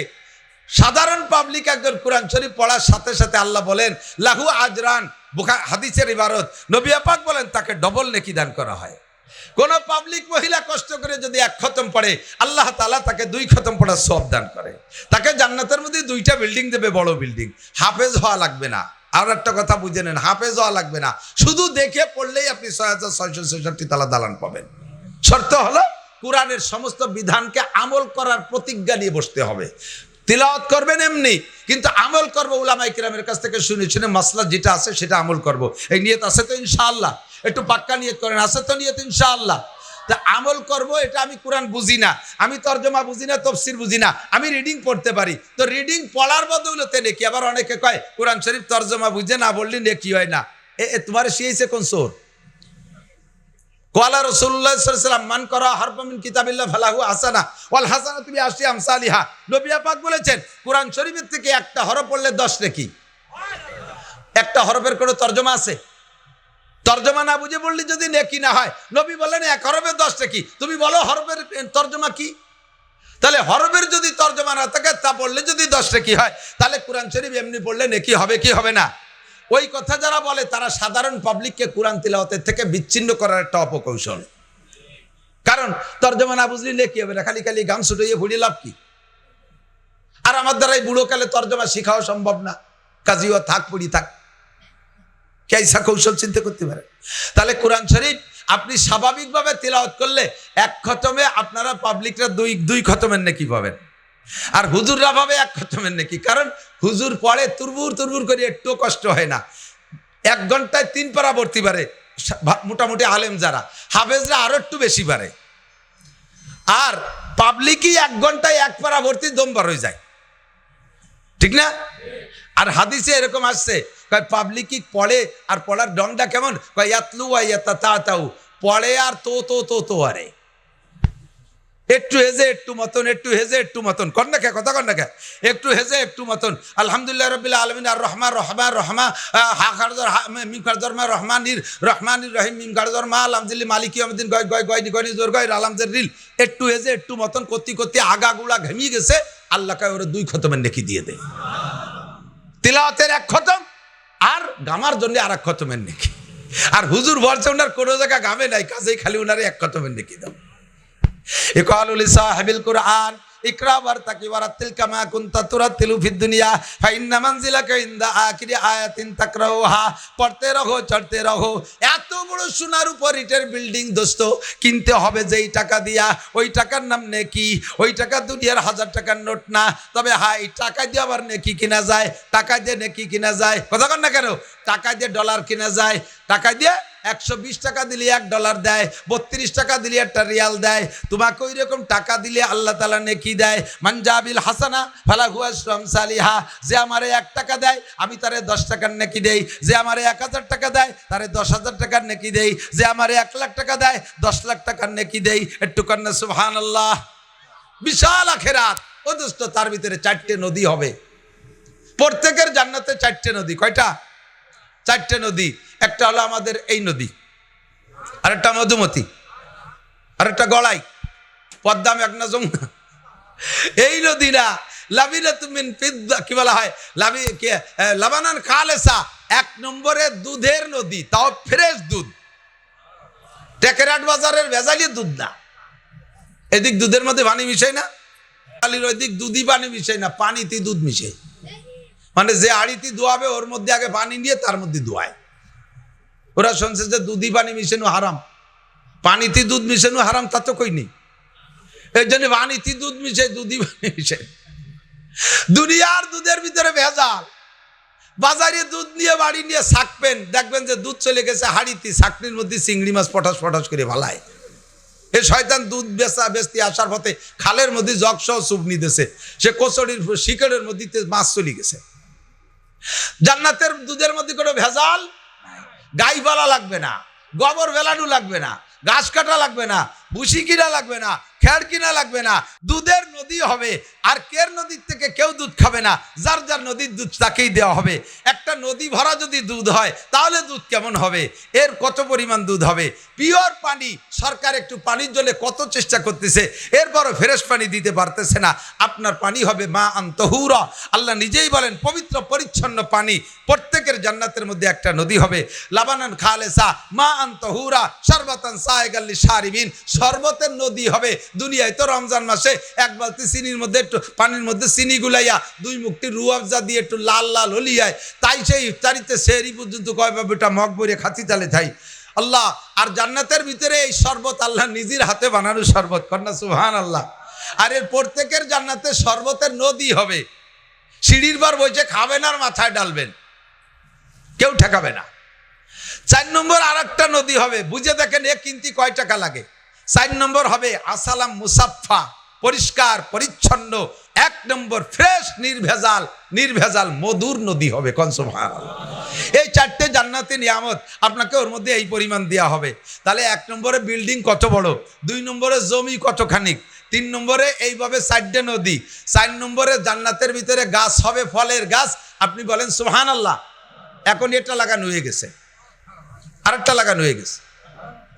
সাধারণ পাবলিক একজন কোরআন শরীফ পড়ার সাথে সাথে আল্লাহ বলেন লাহু আজরান, হাদিসের ইবারত, নবী পাক বলেন তাকে ডবল নেকি দান করা হয়। কোন পাবলিক মহিলা কষ্ট করে যদি 1 খতম পড়ে, আল্লাহ তাআলা তাকে 2 খতম পড়ার সওয়াব দান করে। তাকে জান্নাতের মধ্যে 2টা বিল্ডিং দেবে, বড় বিল্ডিং। হাফেজ হওয়া লাগবে না। আর একটা কথা বুঝে নেন, হাফেজ হওয়া লাগবে না, শুধু দেখে পড়লেই আপনি 6666 তালা দালান পাবেন। শর্ত হলো কোরআনের সমস্ত বিধানকে আমল করার প্রতিজ্ঞা নিয়ে বসতে হবে। তিলাওয়াত করবেন এমনি, কিন্তু আমল করবো উলামায়ে কিরামের কাছ থেকে শুনে শুনে, মাসলা যেটা আছে সেটা আমল করব। এই নিয়ত আছে তো ইনশাআল্লাহ? একটু পাক্কা নিয়ত করেন, আছে তো নিয়ত ইনশাআল্লাহ? তা আমল করব, এটা আমি কোরআন বুঝি না, আমি তরজমা বুঝি না, তাফসীর বুঝি না, আমি রিডিং পড়তে পারি, তো রিডিং পড়ার বদৌলতে নেকি। আবার অনেকে কয় কোরআন শরীফ তরজমা বুঝে না বললি নেকি হয় না। তোমার শিয়েছে কোন সোর? ক্বালা রাসূলুল্লাহ সাল্লাল্লাহু আলাইহি ওয়াসাল্লাম মান করা হারফা মিন কিতাবিল্লাহ ফালাহু হাসানা ওয়াল হাসানাতু বিআশরি আমসালিহা। নবী পাক বলেছেন কোরআন শরীফের থেকে একটা হরফ পড়লে 10 নেকি। একটা হরফের কোনো তরজমা আছে? তরজমা না বুঝে বললি যদি নেকি না হয়, নবী বলেন 1 হরফে 10 নেকি। তুমি বলো হরফের তরজমা কি? তাহলে হরফের যদি তরজমা না থাকে, তা পড়লে যদি 10 নেকি হয়, তাহলে কোরআন শরীফ এমনি পড়লে নেকি হবে কি হবে না? ওই কথা যারা বলে তারা সাধারণ পাবলিককে কোরআন তিলাওয়াতের থেকে বিচ্ছিন্ন করার একটা অপকৌশল। কারণ তরজমা না বুঝলি নেকি হবে না, খালি খালি গান ছুটিয়ে ফুড়িয়ে লাভ কি? আর আমার দ্বারা এই বুড়ো কালে তরজমা শেখাও সম্ভব না, কাজীও থাক পুড়ি থাক। কেসা কৌশল চিন্তা করতে পারে? তাহলে কোরআন শরীফ আপনি স্বাভাবিকভাবে তিলাওয়াত করলে 1 খতমে আপনারা পাবলিকরা 2 খতমের নেকি পাবেন, আর হুজুররা পাবে 1 খতমের নেকি। কারণ হুজুর পড়ে তুরবুর তুরবুর করে, একটু কষ্ট হয় না। 1 ঘন্টায় 3 পারা ভর্তি পারে মোটামুটি আলেম যারা, হাফেজরা আরো একটু বেশি পারে। আর পাবলিকই 1 ঘন্টায় 1 পারা ভর্তি দমবার হয়ে যায়, ঠিক না? আর হাদিসে এরকম আসছে, পাবলিকই পড়ে, আর পড়ার ঢংটা কেমন, ইয়াতলু ওয়া ইয়াতাতাউ, পড়ে আর তো আরে একটু হেজে একটু মতন, একটু হেজে একটু মতন, কর না কে কথা, কর না কে, একটু হেজে একটু মতন। আলহামদুলিল্লাহ রাব্বিল আলামিন আর রহমান রহমান রহমা হা খারজর মিম খারজর মা রহমানির রহমানির রহিম মিম খারজর মা আলহামদুলিল্লাহ মালিক ইয়াউমিদ্দিন গয় গয় গয় গয় জোর গয় আলামজের রিল, একটু হেজে একটু মতন করতে করতে আগা গুড়া ঘেমিয়ে গেছে, আল্লাহ কয় ওরে 2 খতমের নেকি দিয়ে দেয়। তিলাওয়াতের 1 খতম আর গামার জন্য আর এক খতমের নেকি। আর হুজুর বলছে ওনার কোনো জায়গা গামে নাই, কাজেই খালি ওনারে এক খতমের নেকি দাও। ইকালুল সাহিবিল কুরআন ইকরা ওয়ারতাকি ওয়ারাতিল কামা কুনতা তুরাতিলু ফিদ দুনিয়া ফাইন্না মানজিলাকা ইনদা আখিরি আয়াতিন তাকরাউহা। পড়তে রহো, চড়তে রহো। এত বড় সোনার উপর ইটের বিল্ডিং দোস্ত, কিনতে হবে যেই টাকা দিয়া, ওই টাকার নাম নেকি। ওই টাকা দুনিয়ার 1000 টাকার নোট না। তবে হ্যাঁ, এই টাকা দিয়ে আবার নেকি কিনা যায়, টাকা দিয়ে নেকি কিনা যায়। কথা কন না কেন? টাকা দিয়ে ডলার কিনা যায়, টাকা দিয়ে 120 টাকা দিলে $1 দেয়, 32 টাকা দিলে একটা রিয়াল দেয়। তোমাকে ওই রকম টাকা দিলে আল্লাহ তাআলা নেকি দেয়। মানজাবিল হাসানা ফালাহু আশরু আমসালিহা। যে আমারে 1 টাকা দেয় আমি তারে 10 টাকার নেকি দেই। যে আমারে 1000 টাকা দেয় তারে 10,000 টাকার নেকি দেই। যে আমারে 1 লাখ টাকা দেয় 10 লাখ টাকার নেকি দেই। একটু কন্যা সুবহানাল্লাহ। বিশাল আখিরাত। ও দোস্ত, তার ভিতরে 4টে নদী হবে। প্রত্যেকের জান্নাতে 4টে নদী। কয়টা? 4টে নদী। একটা হলো আমাদের এই নদী, আরেকটা মধুমতি, আরেকটা গড়াই, পদ্মা, মেঘনা, যমুনা। এই নদী না, লাবিনাতুম মিন ফিদ্দা, কি বলা হয়, লাবানান খালেসা। 1 নম্বরে দুধের নদী, তাও ফ্রেশ দুধ, টেকেরাট বাজারের ভেজালি দুধ না। এদিক দুধের মধ্যে পানি মিশাই না, ওইদিক দুধই পানি মিশাই না, পানিতে দুধ মিশাই। মানে যে আড়িতে দোয়াবে ওর মধ্যে আগে পানি নিয়ে তার মধ্যে দোয়ায়। ওরা শুনছে যে দুধই পানি মিশানো হারাম, পানিতে দুধ মিশানো হারাম, তা তো কই নেই। এই জন্য পানিতে দুধ মিশাই, দুধই পানি মিশাই। দুনিয়ার দুধের ভিতরে ভেজাল। বাজারে দুধ নিয়ে বাড়ি নিয়ে ছাকবেন, দেখবেন যে দুধ চলে গেছে হাড়িতে, ছাকনির মধ্যে চিংড়ি মাছ পটাশ পটাশ করে ভালায়। এ শয়তান দুধ বেচতে আসার পথে খালের মধ্যে জগ সহ সুপ নিতেছে, সে কচড়ির শিকড়ের মধ্যে মাছ চলে গেছে। জান্নাতের দুধের মধ্যে কোনো ভেজাল, গাই পালা লাগবে না, গোবর ভেলানো লাগবে না, ঘাস কাটা লাগবে না, ভুসি কিনা লাগবে না, খেড় কিনা লাগবে না। দুধের নদী হবে। আর কের নদীর থেকে কেউ দুধ খাবে না, যার যার নদীর দুধ তাকেই দেওয়া হবে। একটা নদী ভরা যদি দুধ হয় তাহলে দুধ কেমন হবে, এর কত পরিমাণ দুধ হবে। পিওর পানি, সরকার একটু পানির জন্য কত চেষ্টা করতেছে, এরপরও ফ্রেশ পানি দিতে পারতেছে না। আপনার পানি হবে মা আন তাহুরা। আল্লাহ নিজেই বলেন পবিত্র পরিচ্ছন্ন পানি। প্রত্যেকের জান্নাতের মধ্যে একটা নদী হবে, লাবানান খালেসা মা আন তাহুরা শারবাতান সায়গাল লিশারিবিন। শরবতের নদী হবে। দুনিয়ায় তো রমজান মাসে 1 বালতি চিনির মধ্যে একটু পানির মধ্যে চিনি গুলাইয়া 2 মুখটি রুয়াবজা দিয়ে একটু লাল লাল হলিয়ায়, তাই সেই ইফতারিতে সেহরি পর্যন্ত কয় বাবুটা মগ বইরে খাতি তালে থাই আল্লাহ। আর জান্নাতের ভিতরে এই শরবত আল্লাহ নিজের হাতে বানানো শরবত, কন্যা সুবহানাল্লাহ। আর এর প্রত্যেকের জান্নাতে শরবতের নদী হবে। সিঁড়ির বার বসে খাবেন আর মাথায় ডালবেন, কেউ ঠেকাবে না। 4 নম্বর আর একটা নদী হবে। বুঝে দেখেন এ কিনতে কয় টাকা লাগে। 4 নম্বর হবে আসালাম মুসাফা, পরিষ্কার পরিচ্ছন্ন 1 নম্বর ফ্রেশ নির্ভেজাল মধুর নদী হবে। কোন সুবহানাল্লাহ। এই 4টে জান্নাতি নিয়ামত আপনাকে ওর মধ্যে এই পরিমাণ দেওয়া হবে। তাহলে 1 নম্বরে বিল্ডিং কত বড়, 2 নম্বরে জমি কতখানি, 3 নম্বরে এইভাবে 4টে নদী, 4 নম্বরে জান্নাতের ভিতরে গাছ হবে, ফলের গাছ। আপনি বলেন সুবহানাল্লাহ। এখন এটা লাগানো হয়ে গেছে, আরেকটা লাগানো হয়ে গেছে।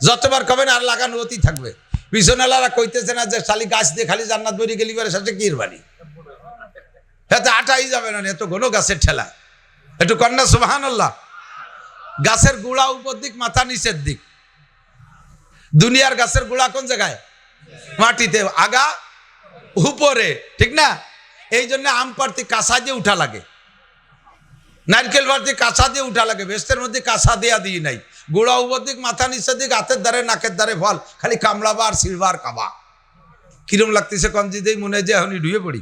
যতবার কবেন আর লাগানো হতেই থাকবে। পিছনেলারা কইতেছে না যে খালি গাছ দিয়ে খালি জান্নাত বইরে গেলি পারে সাথে কির বাড়ি, এতে আটাই যাবে না, এত ঘন গাছের ঠেলা। একটু কন্যা সুবহানাল্লাহ। গাছের গুড়া উপর দিক, মাথা নিচের দিক। দুনিয়ার গাছের গুড়া কোন জায়গায়? মাটিতে, আগা উপরে, ঠিক না? এই জন্য আম পাড়তে কাঁচা দিয়ে উঠা লাগে, নারকেল পাড়তে কাঁচা দিয়ে উঠা লাগে। বেস্তের মধ্যে কাঁচা দেয়া দিই নাই। গোড়া উপর দিক, মাথা নিচের দিক, হাতের দ্বারে নাকের দ্বারে ফল, খালি কামড়াবা আর ছিড়বা আর খাবা। কিরম লাগতেছে কঞ্জি দেই, মনে হয় যে এখনই ডুয়ে পড়ি।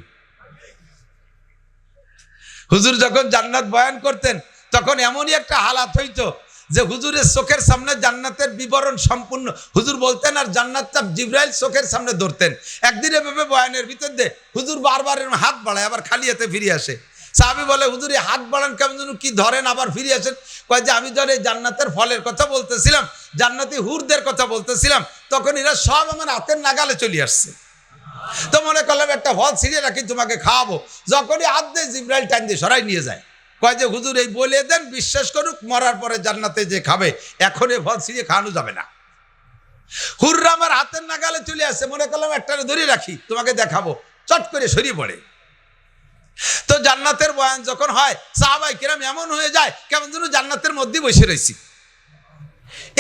হুজুর যখন জান্নাত বয়ান করতেন তখন এমনই একটা হালাত হইতো যে হুজুরের চোখের সামনে জান্নাতের বিবরণ সম্পূর্ণ হুজুর বলতেন, আর জান্নাতটা জিবরাইল চোখের সামনে ধরতেন। একদিন এভাবে বয়ানের ভিতর দিয়ে হুজুর বারবার হাত বাড়ায়, আবার খালি হাতে ফিরে আসে। সাহাবী বলে, হুজুর এই হাত বাড়ান কেমন যেন, কি ধরেন আবার ফিরে আসেন? কয় যে আমি যখন এই জান্নাতের ফলের কথা বলতেছিলাম, জান্নাতি হুরদের কথা বলতেছিলাম, তখন এরা সব আমার হাতের নাগালে চলে আসছে। তো মনে করলাম একটা ফল ছিঁড়ে রাখি, তোমাকে খাওয়াবো। যখনই হাত দেয় জিবরাইল টাইম দিয়ে সরাই নিয়ে যায়। কয় যে হুজুর এই বলে দেন, বিশ্বাস করুক, মরার পরে জান্নাতে যে খাবে, এখন এই ফল ছিঁড়ে খাওয়ানো যাবে না। হুররা আমার হাতের নাগালে চলে আসছে, মনে করলাম একটা ধরে রাখি, তোমাকে দেখাবো, চট করে সরিয়ে পড়ে। তো জান্নাতের বয়ান যখন হয় সাহাবায়ে কেরাম এমন হয়ে যায় কেমন যেন জান্নাতের মধ্যে বসে রয়েছি।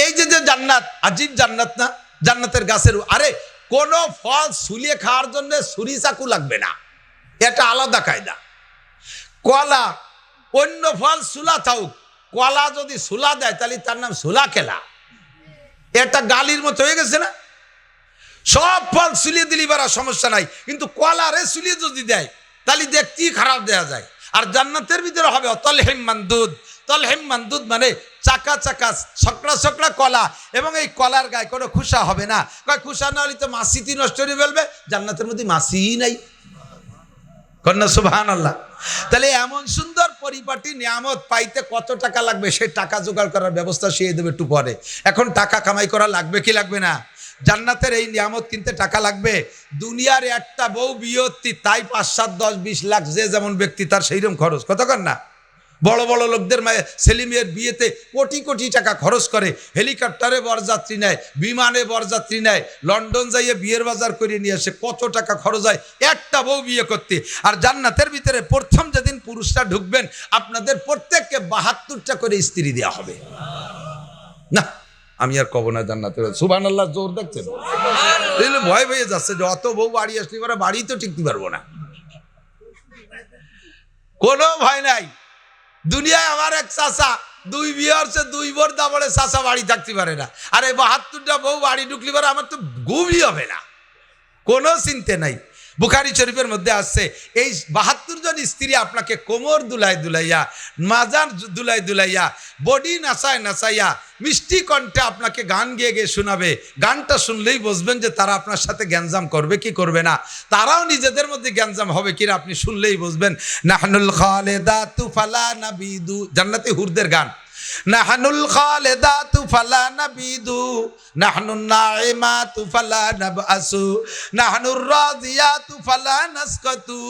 এই যে যে জান্নাত, আজীব জান্নাত না? জান্নাতের গাছের আরে কোন ফল সুলিয়ে খাওয়ার জন্য ছুরি চাকু লাগবে না, এটা আলাদা কায়দা। কলা, অন্য ফল সুলা থাকুক, কলা যদি সুলা দেয় তাহলে তার নাম সুলা খেলা। এটা গালির মতো হয়ে গেছে না? সব ফল সুলিয়ে দিলি বারা সমস্যা নাই, কিন্তু কলা রে সুলিয়ে যদি দেয় তাহলে দেখতেই খারাপ দেয়া যায়। আর জান্নাতের ভিতরে হবে তলহিম মানদুদ। তলহিম মানদুদ মানে চাকা চাকা ছকড়া ছকড়া কলা, এবং এই কলার গায়ে কোনো খুশা হবে না। কয় খুশা না হলে তো মাছিটি নষ্ট করে ফেলবে, জান্নাতের মধ্যে মাছিই নাই। কন্যা সুবহানাল্লাহ। তাহলে এমন সুন্দর পরিপাটি নিয়ামত পাইতে কত টাকা লাগবে, সেই টাকা জোগাড় করার ব্যবস্থা শিখিয়ে দেবে একটু পরে। এখন টাকা কামাই করা লাগবে কি লাগবে না? জান্নাতের এই নিয়ামত কিনতে টাকা লাগবে। দুনিয়ার একটা বউ বিয়ত্তি, তাই 5, 7, 10, 20 লাখ যে যেমন ব্যক্তি তার সেইরকম খরচ। কতক্ষণ না বড় বড় লোকদের ছেলে মেয়ের বিয়েতে কোটি কোটি টাকা খরচ করে, হেলিকপ্টারে বরযাত্রী নেয়, বিমানে বরযাত্রী নেয়, লন্ডন যাইয়ে বিয়ের বাজার করে নিয়ে আসে, কত টাকা খরচ হয় একটা বউ বিয়ে করতে। আর জান্নাতের ভিতরে প্রথম যেদিন পুরুষরা ঢুকবেন আপনাদের প্রত্যেককে 72টা করে স্ত্রী দেওয়া হবে। না আমি আর কব না জান্নাতে। সুবহানাল্লাহ, জোর দেখছেন? ভয় পেয়ে যাচ্ছে যে অত বউ বাড়ি আসলে পরে বাড়ি তো টিকতে পারবো না। কোনো ভয় নাই। দুনিয়ায় আমার এক চাচা 2 বিয়ে হচ্ছে, 2 বোর দাবড়ে চাচা বাড়ি থাকতে পারে না। আর এই 72টা বউ বাড়ি ঢুকলি পারে আমার তো ঘুমই হবে না, কোনো চিন্তা নাই। বুখারী শরীফের মধ্যে আসছে এই 72 জন স্ত্রী আপনাকে কোমর দুলাই দুলাইয়া, মাজার দুলাই দুলাইয়া, বডি নাচায় নাচাইয়া, মিষ্টি কণ্ঠে আপনাকে গান গেয়ে গিয়ে শোনাবে। গানটা শুনলেই বুঝবেন যে তারা আপনার সাথে গ্যাঞ্জাম করবে কি করবে না। তারাও নিজেদের মধ্যে গ্যাঞ্জাম হবে কিনা আপনি শুনলেই বুঝবেন। নাহনুল খালিদাতু ফালা নাবিদু, জান্নাতি হুরদের গান। নাহনুল খালিদাতু ফালা নাবিদু, নাহনুন নাইমাতু ফালা নাবআসু, নাহনুর রাদিয়াতু ফালা নাসকাতু,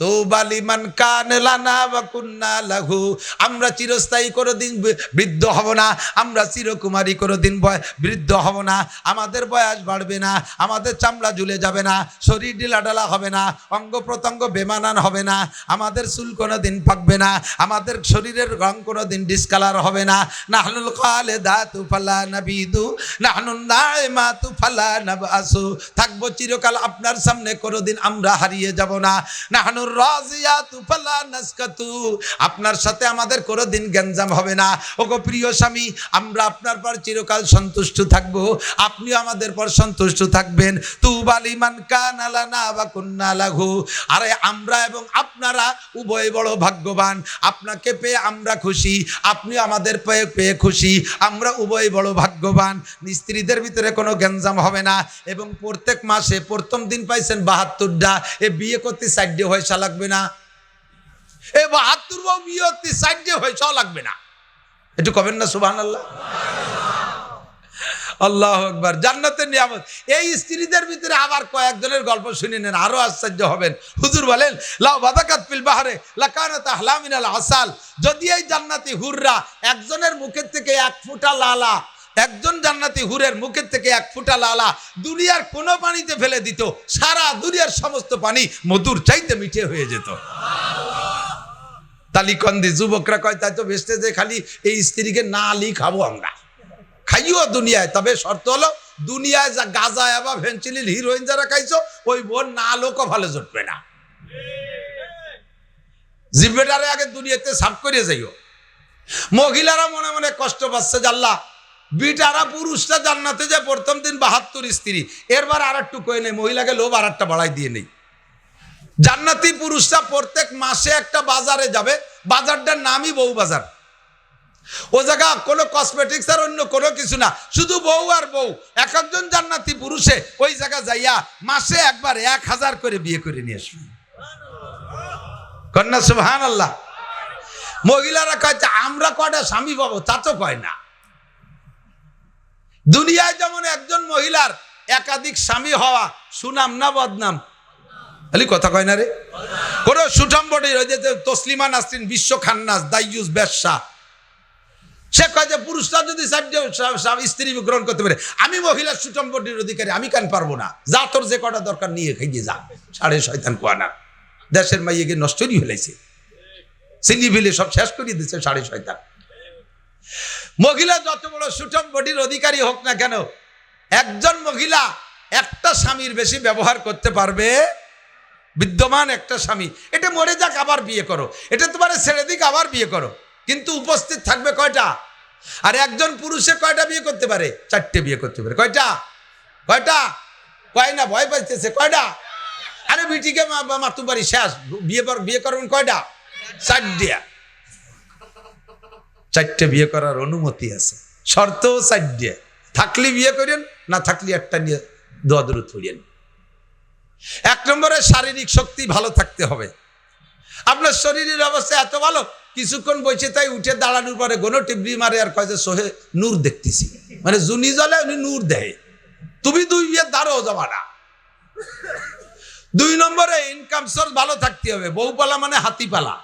তওবা লিমান কানা লানা ওয়া কুন্না লাহু। আমরা চিরস্থায়ী কোনোদিন বৃদ্ধ হব না, আমরা চিরকুমারী কোনোদিন বৃদ্ধ হব না, আমাদের বয়স বাড়বে না, আমাদের চামড়া ঝুলে যাবে না, শরীর ঢিলাঢালা হবে না, অঙ্গ প্রত্যঙ্গ বেমানান হবে না, আমাদের চুল কোনোদিন পাকবে না, আমাদের শরীরের রং কোনোদিন ডিসকালার হবে না। নাহনুল খালিদাতু ফালা নাবিদু, নাহনুন নাইমাতু ফালা নাবআসু, থাকবো চিরকাল আপনার সামনে, কোনোদিন আমরা হারিয়ে যাব না। নাহনুর রাজিয়াতু ফালা নাসকাতু, আপনার সাথে আমাদের কোনোদিন গ্যাঞ্জাম হবে না। ওগো প্রিয় স্বামী, আমরা আপনার পর চিরকাল সন্তুষ্ট থাকব, আপনিও আমাদের পর সন্তুষ্ট থাকবেন। তুবা লিমান কানা লানা ওয়া কুন্না লাহু। আরে আমরা এবং আপনারা উভয় বড় ভাগ্যবান, আপনাকে পেয়ে আমরা খুশি, আপনিও আমাদের পেয়ে খুশি, আমরা উভয় বড় ভাগ্যবান। স্ত্রীদের ভিতরে কোনো গ্যাঞ্জাম হবে না। এবং প্রত্যেক মাসে প্রথম দিন পাইছেন 72টা, এ বিয়ে করতে 4 পয়সা লাগবে না। এ 72 বউ বিয়ে করতে 4 পয়সাও লাগবে না। একটু কবেন না সুবহানাল্লাহ? আল্লাহু আকবার। জান্নাতের নিয়ামত। এই স্ত্রীদের ভিতরে আবার কয়েকজনের গল্প শুনে নেন, আরো আশ্চর্য হবেন। হুজুর বলেন লাউ বাদাকাত ফিল বাহরে লাকানাত আহলা মিনাল আসাল। যদি এই জান্নাতি হুররা একজনের মুখের থেকে 1 ফোঁটা লালা, একজন জান্নাতি হুরের মুখের থেকে 1 ফোঁটা লালা দুনিয়ার কোন পানিতে ফেলে দিত, সারা দুনিয়ার সমস্ত পানি মধুর চাইতে মিঠে হয়ে যেত। তালিকন্দি যুবকরা কয় তাই তো বেসতে যে খালি এই স্ত্রীকে না আলি খাবো আমরা, খাইও দুনিয়ায়, তবে শর্ত হলো দুনিয়ায় যা গাঁজা বা ভেন্সিলিন হিরোইন যারা খাইছো ওই বোন না লোকও ভালো জুটবে না। জিব্বেটারে আগে দুনিয়াতে সাফ করে যাইও। মহিলারা মনে মনে কষ্ট পাচ্ছে যে আল্লাহ বিটারা পুরুষরা জান্নাতে যে প্রথম দিন 72 স্ত্রী, এরবার আর একটু কই নেই, মহিলাকে লোভ আর একটা বাড়াই দিয়ে নেই। জান্নাতি পুরুষরা প্রত্যেক মাসে একটা বাজারে যাবে, বাজারটার নামই বউ বাজার। ও জায়গা কোনো কসমেটিক্স আর অন্য কোনো কিছু না, শুধু বউ আর বউ। এক একজন জান্নাতি পুরুষে ওই জায়গা যাইয়া মাসে একবার 1000 করে বিয়ে করে নিয়ে আসবে। কন্যা সুবহানাল্লাহ। মহিলারা কয় আমরা কয়টা স্বামী পাবো, তা তো কয় না। দুনিয়ায় যেমন একজন মহিলার একাধিক স্বামী হওয়া সুনাম না বদনাম? খালি কথা কয় না রে। কোন সুঠাম বডি তসলিমা নাসরিন বিশ্ব খান্নাস দাইয়ুস বেশ্যা, সে কয় যে পুরুষরা যদি 4 স্ত্রী গ্রহণ করতে পারে, আমি মহিলার সুঠাম বডির অধিকারী, আমি কেন পারবো না? যা তোর যে কটা দরকার নিয়ে খাইয়ে যা, সাড়ে শয়তান কোয়ানা। দেশের মাইয়ে গিয়ে নষ্টই ফেলেছে, চিনি ফেলে সব শেষ করে দিচ্ছে 6.5 মহিলা যত বড় সুঠম বডির অধিকারী হোক না কেন, একজন মহিলা একটা স্বামীর বেশি ব্যবহার করতে পারবে, বিদ্যমান একটা স্বামী, এটা মরে যাক আবার বিয়ে করো, এটা তোমার ছেড়ে দিক আবার বিয়ে করো, কিন্তু উপস্থিত থাকবে কয়টা? আর একজন পুরুষে কয়টা বিয়ে করতে পারে? 4টে বিয়ে করতে পারে। কয়টা? কয়টা? কয় না, ভয় পাইতেছে। কয়টা? আরে বিটিকে মাতু বাড়ি শেষ, বিয়ে করবেন কয়টা? 4টে বিয়ে করার অনুমতি আছে, শর্ত 4টে। থাকলে বিয়ে করেন, না থাকলে একটা নিয়ে দোয়া দরুদ পড়েন। 1 নম্বরে শারীরিক শক্তি ভালো থাকতে হবে। আপনার শরীরের অবস্থা এত ভালো, কিছুক্ষণ বসে তাই উঠে দাঁড়ানোর পরে গোনো টিবরি মারে আর কয় যে সোহে নূর দেখতেছি, মানে জুনি জ্বলে উনি নূর দেয়, তুমি 2 বিয়ে দাঁড়ো যাবা না। 2 নম্বরে ইনকাম সোর্স ভালো থাকতে হবে। বউ পালা মানে হাতি পালা,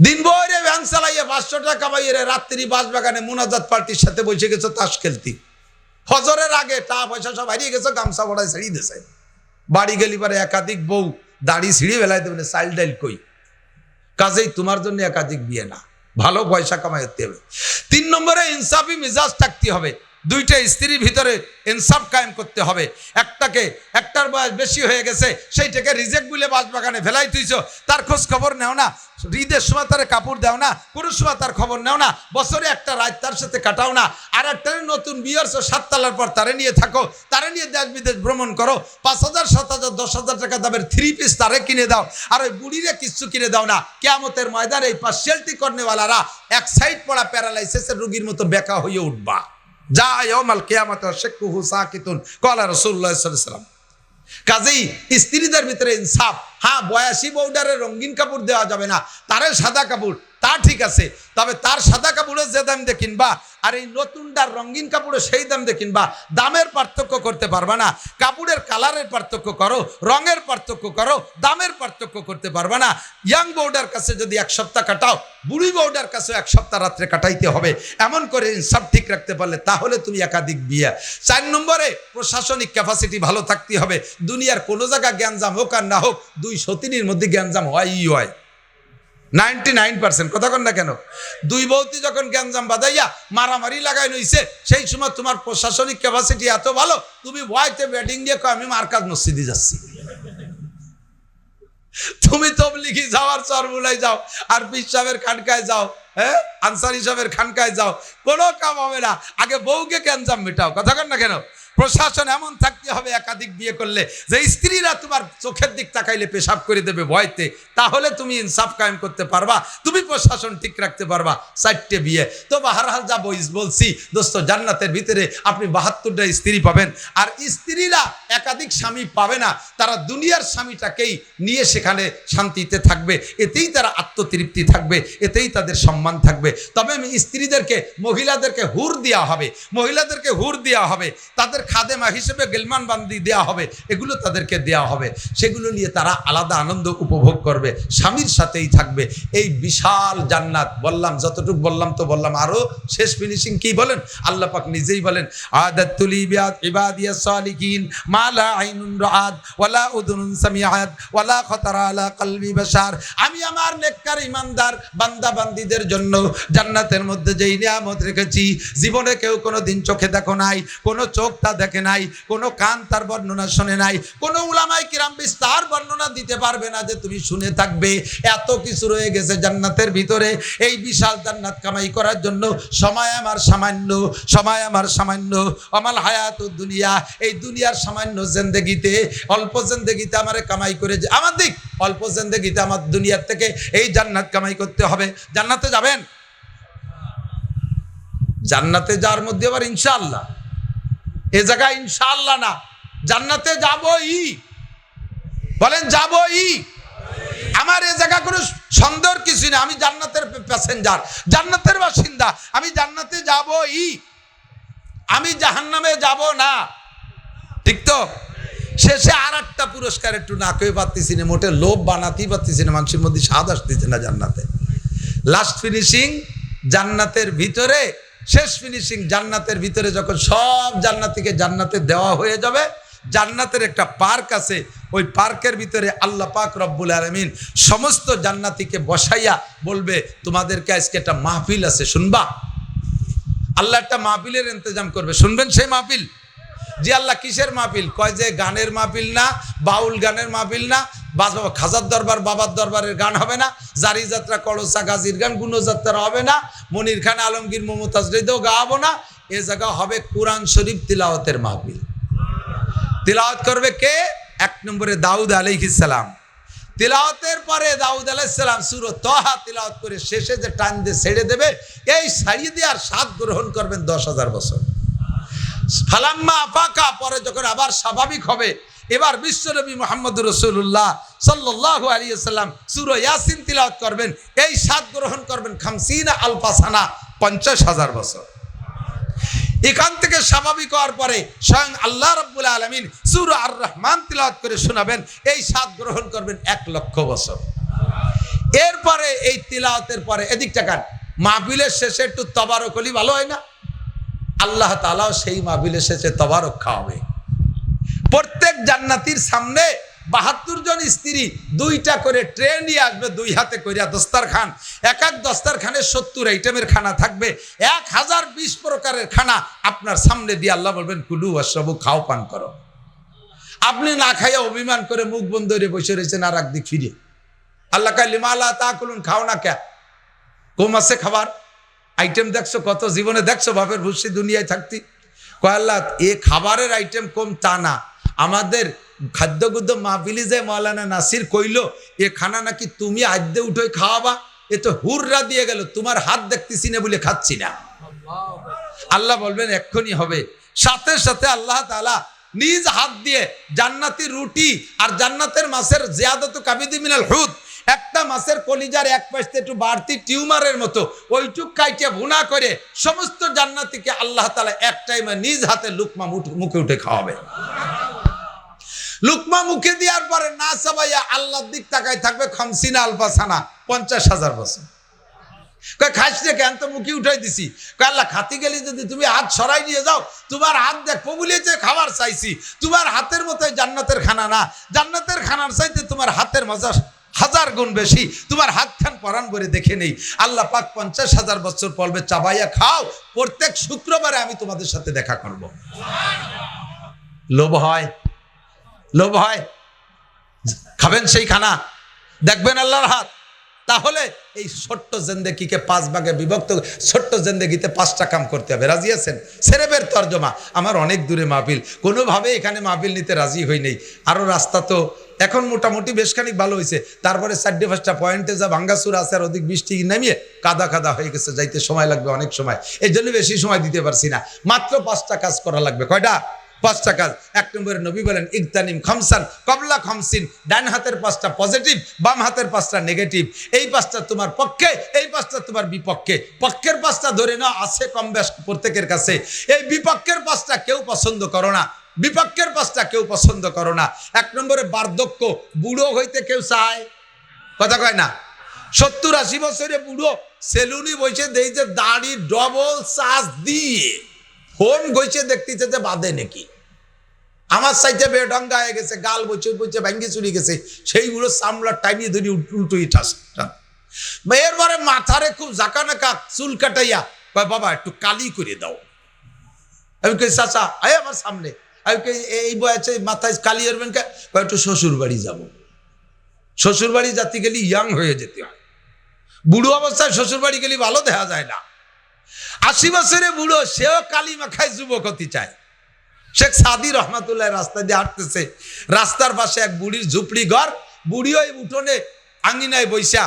দিন ভরে ভ্যান চালাইয়ে 500 টাকা কামাইয়ে রাত্রি বাসবাগানে মুনাজাত পার্টির সাথে বসে গেছো তাস খেলতি, হজরের আগে টাকা পয়সা সব হারিয়ে গেছো, গামছা বড়ায় ছেড়ে দিয়েছে, বাড়ি গেলি পারে একাধিক বউ, দাড়ি ছিঁড়ে বেলায় দেবে, চাইল্ড ডাইল কই, কাজেই তোমার জন্য একাধিক বিয়ে না, ভালো পয়সা কামাইতে হবে। 3 নম্বরে ইনসাফি মিজাজ থাকতে হবে। 2টা স্ত্রীর ভিতরে ইনসাফ কায়েম করতে হবে। একটার বয়স বেশি হয়ে গেছে, সেইটাকে রিজেক্ট বলে বাসবাগানে ফেলাই তুইছো, তার খোঁজ খবর নেও না, ঈদের সময় তার কাপড় দাও না, কোনো সময় তার খবর নেও না, বছরে একটা রাত তার সাথে কাটাও না, আর একটা নতুন বিয়ের 7 তলার পর তারে নিয়ে থাকো, তারে নিয়ে দেশ বিদেশ ভ্রমণ করো, 5,000 7,000 10,000 টাকা দামের 3 পিস তারে কিনে দাও, আর ওই বুড়িরে কিছু কিনে দাও না। কিয়ামতের ময়দানে এই পার্সিয়ালিটি করনেওয়ালারা এক সাইড পড়া প্যারালাইসিসের রোগীর মতো বেকা হয়ে উঠবা। যা ইয়াউমাল কিয়ামাতি শাক্কুহু সাকিতুন ক্বালা রাসূলুল্লাহ সাল্লাল্লাহু আলাইহি ওয়াসাল্লাম। কাজেই স্ত্রীদের ভিতরে ইনসাফ। হ্যাঁ, বয়াসী বউডারে রঙিন কাপড় দেওয়া যাবে না, তারে সাদা কাপড়, তা ঠিক আছে, তবে তার সাদা কাপড়ের যে দাম দিয়ে কিনবা আর এই নতুনটার রঙিন কাপড়ে সেই দাম দিয়ে কিনবা, দামের পার্থক্য করতে পারবা না। কাপড়ের কালারের পার্থক্য করো, রঙের পার্থক্য করো, দামের পার্থক্য করতে পারবা না। ইয়াং বউডার কাছে যদি 1 সপ্তাহ কাটাও, বুড়ি বউডার কাছে 1 সপ্তাহ রাত্রে কাটাইতে হবে। এমন করে ইনসাফ ঠিক রাখতে পারলে তাহলে তুমি একাধিক বিয়ে। 4 নম্বরে প্রশাসনিক ক্যাপাসিটি ভালো থাকতে হবে। দুনিয়ার কোনো জায়গা জ্ঞানজাম হোক আর না হোক, 2 সতীনীর মধ্যে জ্ঞানজাম হয়ই হয়, 99%। কথা কন না কেন? 2 বউতি যখন জ্ঞানজাম বাদাইয়া মারামারি লাগাই নইছে, সেই সময় তোমার প্রশাসনিক ক্যাপাসিটি এত ভালো, তুমি ভয়তে ব্যাটিং দিয়ে কয় আমি মার্কাজ মসজিদে যাচ্ছি। তুমি তবলিগি যাও আর চরমুলাই যাও আর পীর সাহেবের খানকায় যাও, হ্যাঁ আনসারী সাহেবের খানকায় যাও, কোনো কাম হবে না। আগে বউকে জ্ঞানজাম মেটাও। কথা কন না কেন? প্রশাসন এমন থাকতে হবে একাধিক বিয়ে করলে যে স্ত্রীরা তোমার চোখের দিক তাকাইলে পেশাব করে দেবে ভয়তে, তাহলে তুমি ইনসাফ কায়েম করতে পারবা, তুমি প্রশাসন ঠিক রাখতে পারবা। 4টে বিয়ে তো বাহারহাল যা বলছি দোস্ত, জান্নাতের ভিতরে আপনি 72টা স্ত্রী পাবেন। আর স্ত্রীরা একাধিক স্বামী পাবে না, তারা দুনিয়ার স্বামীটাকেই নিয়ে সেখানে শান্তিতে থাকবে, এতেই তারা আত্মতৃপ্তি থাকবে, এতেই তাদের সম্মান থাকবে। তবে স্ত্রীদেরকে, মহিলাদেরকে হুর দেওয়া হবে, মহিলাদেরকে হুর দেওয়া হবে, তাদের খাদেমা হিসেবে গেলমান বান্দি দেওয়া হবে, এগুলো তাদেরকে দেওয়া হবে, সেগুলো নিয়ে তারা আলাদা আনন্দ উপভোগ করবে, স্বামীর সাথেই থাকবে। এই বিশাল জান্নাত বললাম, যতটুকু বললাম তো বললাম, আরো শেষ ফিনিশিং কি বলেন? আল্লাহ পাক নিজেই বলেন, আদাতুল ইবাদিয়াস সালিকিন মা লা আইনুন রাআত ওয়ালা উযুনুন সামিআত ওয়ালা খাতারা আলা কলবি বাশার। আমি আমার নেককার ইমানদার বান্দা বান্দীদের জন্য জান্নাতের মধ্যে যেই নিয়ামত রেখেছি, জীবনে কেউ কোনোদিন চোখে দেখো নাই, কোনো চোখ তা দেখে নাই, কোনো কান তার বর্ণনা শোনে নাই, কোনো উলামায়ে কিরাম বিস্তার বর্ণনা দিতে পারবে না যে তুমি শুনে থাকবে। এত কিছু রয়ে গেছে জান্নাতের ভিতরে। এই বিশাল জান্নাত কামাই করার জন্য সময় আমার সামান্য, সময় আমার সামান্য। আমাল হায়াতুদ দুনিয়া, এই দুনিয়ার সামান্য জিন্দেগিতে, অল্প জিন্দেগিতে আমারে কামাই করে যে আমার দিক, অল্প জিন্দেগিতে আমার দুনিয়ার থেকে এই জান্নাত কামাই করতে হবে। জান্নাতে যাবেন? জান্নাতে যাওয়ার মধ্যে আবার ইনশাআল্লাহ, এ জায়গায় ইনশাআল্লাহ না, জান্নাতে যাবই। বলেন যাবই। আমার এ জায়গা কোনো সন্দেহের কিছু না, আমি জান্নাতের প্যাসেঞ্জার, জান্নাতের বাসিন্দা, আমি জান্নাতে যাবই, আমি জাহান্নামে যাব না। ঠিক তো? শেষে আর একটা পুরস্কার একটু না কেউ পাচ্ছি না, মোটে লোভ বানাতেই পাচ্ছি না, মানুষের মধ্যে স্বাদ আসতেছে না জান্নাতে। লাস্ট ফিনিশিং জান্নাতের ভিতরে, শেষ ফিনিশিং জান্নাতের ভিতরে যখন সব জান্নাতীকে জান্নাতে দেওয়া হয়ে যাবে, জান্নাতের একটা পার্ক আছে, ওই পার্কের ভিতরে আল্লাহ পাক রব্বুল আলামিন সমস্ত জান্নাতীকে বসাইয়া বলবে, তোমাদেরকে আজকে একটা মাহফিল আছে, শুনবা? আল্লাহ একটা মাহফিলের ইন্তজাম করবে, শুনবেন সেই মাহফিল? জি আল্লাহ, কিসের মাহফিল? কয় যে গানের মাহফিল না, বাউল গানের মাহফিল না, খাজার দরবার বাবার দরবারের গান হবে না, জারি যাত্রা কলসা গাজীর গান গুণযাত্রা হবে না, মনির খান আলমগীর মমতাজ রেদিও গাওয়াবো না, এ জায়গা হবে কোরআন শরীফ তিলাওয়াতের মাহফিল। তিলাওয়াত করবে কে? এক নম্বরে দাউদ আলাইহিস সালাম। তিলাওয়াতের পরে দাউদ আলাইহিস সালাম সূরা তাহা তিলাওয়াত করে শেষে যে টান দিয়ে ছেড়ে দেবে, এই ছাড়িয়ে দিয়ে আর স্বাদ গ্রহণ করবেন 10,000 বছর। ফালাম্মা আফাকা, পরে যখন আবার স্বাভাবিক হবে, এবার বিশ্বনবী মুহাম্মদুর রাসূলুল্লাহ সাল্লাল্লাহু আলাইহি ওয়াসাল্লাম সূরা ইয়াসিন তিলাওয়াত করবেন, এই স্বাদ গ্রহণ করবেন 50 আলফা সানা, 50,000 বছর। এখান থেকে স্বাভাবিক হওয়ার পরে স্বয়ং আল্লাহ রাব্বুল আলামিন সূরা আর রহমান তিলাওয়াত করে শোনাবেন, এই স্বাদ গ্রহণ করবেন 1,00,000 বছর। এরপরে এই তিলাওয়াতের পরে এদিক টাকান মাহফিলের শেষে একটু তবারক হলি ভালো হয় না? আল্লাহ তাআলাও সেই মাহফিলের শেষে তবারক খাওয়াবে। প্রত্যেক জান্নাতীর সামনে 72 জন স্ত্রী 2টা করে ট্রে নিয়ে আসবে, 2 হাতে করিয়া দস্তারখান, এক এক দস্তারখানে 70 আইটেমের খানা থাকবে, 1020 প্রকারের খানা আপনার সামনে দিয়ে আল্লাহ বলবেন, কুলু ওয়াশরাবু, খাও পান করো। আপনি না খাইয়া অভিমান করে মুখ বন্ধ করে বসে রয়েছেন আর একদিক ফিরে। আল্লাহ কয়, লিমা লা তাকুলুন, খাও না কে? কম আছে খাবার? আইটেম দেখছো কত? জীবনে দেখছো বাপের ভুসি দুনিয়ায় থাকতি? কয় আল্লাহ, এ খাবারের আইটেম কম তা না, আমাদের খাদ্যগুদ্য মাহফিলি যে মাওলানা নাসির কইলো, এ খানা নাকি তুমি আদ্যে উঠোই খাওয়াবা, এ তো হুররা দিয়ে গেল, তোমার হাত দেখতেছি না বলে খাচ্ছি না। আল্লাহ বলবেন এক্ষুনি হবে। সাথে সাথে আল্লাহ তাআলা নিজ হাত দিয়ে জান্নাতি রুটি আর জান্নাতের মাছের জিয়াদাতু কাবিদি মিনাল হুদ, একটা মাছের কলিজার এক পাশে একটু বাড়তি টিউমারের মতো ওইটুক কাইটে ভুনা করে সমস্ত জান্নাতীকে আল্লাহ তাআলা এক টাইমে নিজ হাতে লুকমা মুখে উঠে খাওয়াবে। লুকমা মুখে দেওয়ার পরে না সবাইয়া আল্লাহর দিক তাকায় থাকবে 50 আলফা সানা, 50,000 বছর। কয় খাইস রে কেন? তো মুখে উঠাই দিছি। কয় আল্লাহ, খাতি গেলি যদি তুমি হাত সরাই নিয়ে যাও, তোমার হাত দেখবো বলেছে খাবার চাইছি, তোমার হাতের মতোই জান্নাতের খানা না, জান্নাতের খানার চাইতে তোমার হাতের মজা 1000 গুণ বেশি, তোমার হাত খান পরান করে দেখে নেই। আল্লাহ পাক 50,000 বছর পর্বে চাবাইয়া খাও, প্রত্যেক শুক্রবারে আমি তোমাদের সাথে দেখা করব। লোভ হয়? লোভ হয়? খাবেন সেই খানা, দেখবেন আল্লাহর হাত। তাহলে এই ছোট্ট জিন্দেগিকে 5 ভাগে বিভক্ত, ছোট্ট জিন্দেগিতে 5টা কাম করতে হবে। রাজি আছেন? সেরেবের তর্জমা, আমার অনেক দূরে মাহফিল, কোনোভাবে এখানে মাহফিল নিতে রাজি হই নেই। আরও রাস্তা তো এখন মোটামুটি বেশ খানিক ভালো হয়েছে, তারপরে 4-5টা পয়েন্টে যা ভাঙ্গাচুর আছে আর অধিক বৃষ্টি নামিয়ে কাদা কাদা হয়ে গেছে, যাইতে সময় লাগবে অনেক সময়, এই জন্য বেশি সময় দিতে পারছি না। মাত্র 5টা কাজ করা লাগবে। কয়টা? 5টা কাজ। 1 নম্বরে নবী বলেন, ইগতানিম খামসান কবলা খামসিন, ডান হাতের 5টা পজিটিভ, বাম হাতের 5টা নেগেটিভ। এই 5টা তোমার পক্ষে, এই 5টা তোমার বিপক্ষে। পক্ষের 5টা ধরে নাও, আছে কম বেশ প্রত্যেকের কাছে। এই বিপক্ষের 5টা কেউ পছন্দ করো না, বিপক্ষের 5টা কেউ পছন্দ করো না। 1 নম্বরে বার্ধক্য, বুড়ো হইতে কেউ চায়? কথা কয় না? 70-80 বছরে বুড়ো সেলুনি বসে দেই যে দাড়ি ডবল চার্জ দিয়ে ফোন গইছে, দেখতেছে যে বাদে নাকি আমার সাইতে বেডঙ্গা হয়ে গেছে, গাল বইছে বইছে ভাঙ্গি চুরি গেছে, সেইগুলো চামড়ার টাইমিয়ে ধরি উল্টো ইটাস। এরপরে মাথারে খুব জাকা নাকা চুল কাটাইয়া কয়, বাবা একটু কালি করে দাও। আমি কই, চাচা আয় আমার সামনে। আমি কই, এই বয়সে মাথায় কালি এরবেন কে? কয়, একটু শ্বশুর বাড়ি যাবো। শ্বশুর বাড়ি যাতে গেলে ইয়াং হয়ে যেতে হয়, বুড়ো অবস্থায় শ্বশুর বাড়ি গেলে ভালো দেখা যায় না। 80 বছরে বুড়ো, সেও কালি মাখায় যুবক হতে চায়। শেখ সাদি রহমাতুল্লাহ রাস্তা দিয়ে হাঁটতেছে, রাস্তার পাশে এক বুড়ির ঝুপড়ি ঘর, বুড়ি ওই উঠোনে আঙ্গিনায় বৈশা,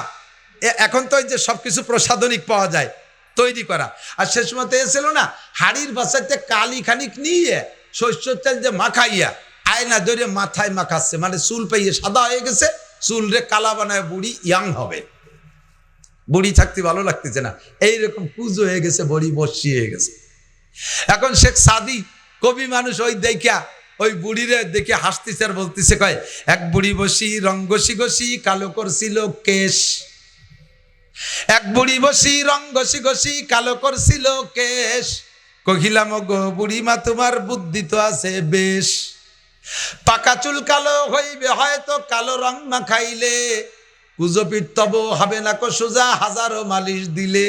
এখন তো ওই যে সবকিছু প্রসাধনিক পাওয়া যায় তৈরি করা, আর সে সময় তো এসেছিল না, হাড়ির বাসাতে কালি খানিক নিয়ে শস্যর তেল যে মাখাইয়া আয়না ধরে মাথায় মাখাচ্ছে, মানে চুল পাইয়ে সাদা হয়ে গেছে, চুল রে কালা বানায় বুড়ি ইয়াং হবে। বুড়ি থাকতে ভালো লাগতেছে না, এইরকম পুজো হয়ে গেছে, বড়ি বসি হয়ে গেছে। এখন শেখ সাদি কবি মানুষ, ওই দেখা ওই বুড়িরে দেখে হাসতেছে আর বলতেছে, কয়, এক বুড়ি বসি রং ঘষি ঘষি কালো করছিল কেশ, এক বুড়ি বসি রং ঘষি ঘষি কালো করছিল কেশ, কহিলাম গো বুড়িমা তোমার বুদ্ধি তো আছে বেশ, পাকা চুল কালো হইবে হয়তো কালো রং মাখাইলে, কুজপির তব হবে না কো সোজা হাজারো মালিশ দিলে।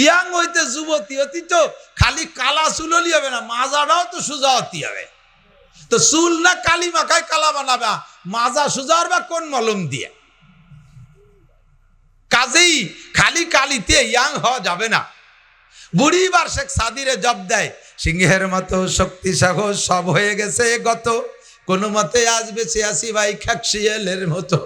ইয়াং হইতে যুবতী অতি তো খালি কালা চুল হলি হবে না, মাজাটাও তো সোজা হতে হবে। তো চুল না কালি মাখায় কালা বানাবা, মাজা সোজা বা কোন মলম দিয়ে? কাজেই খালি কালিতে ইয়াং হওয়া যাবে না। বুড়ি বার শেখ সাদিরে জব দেয়, সিংহের মতো শক্তি সাহস সব হয়ে গেছে গত, কোনো মতে আজ বেঁচে আসি ভাই খাকশিয়ালের মতো।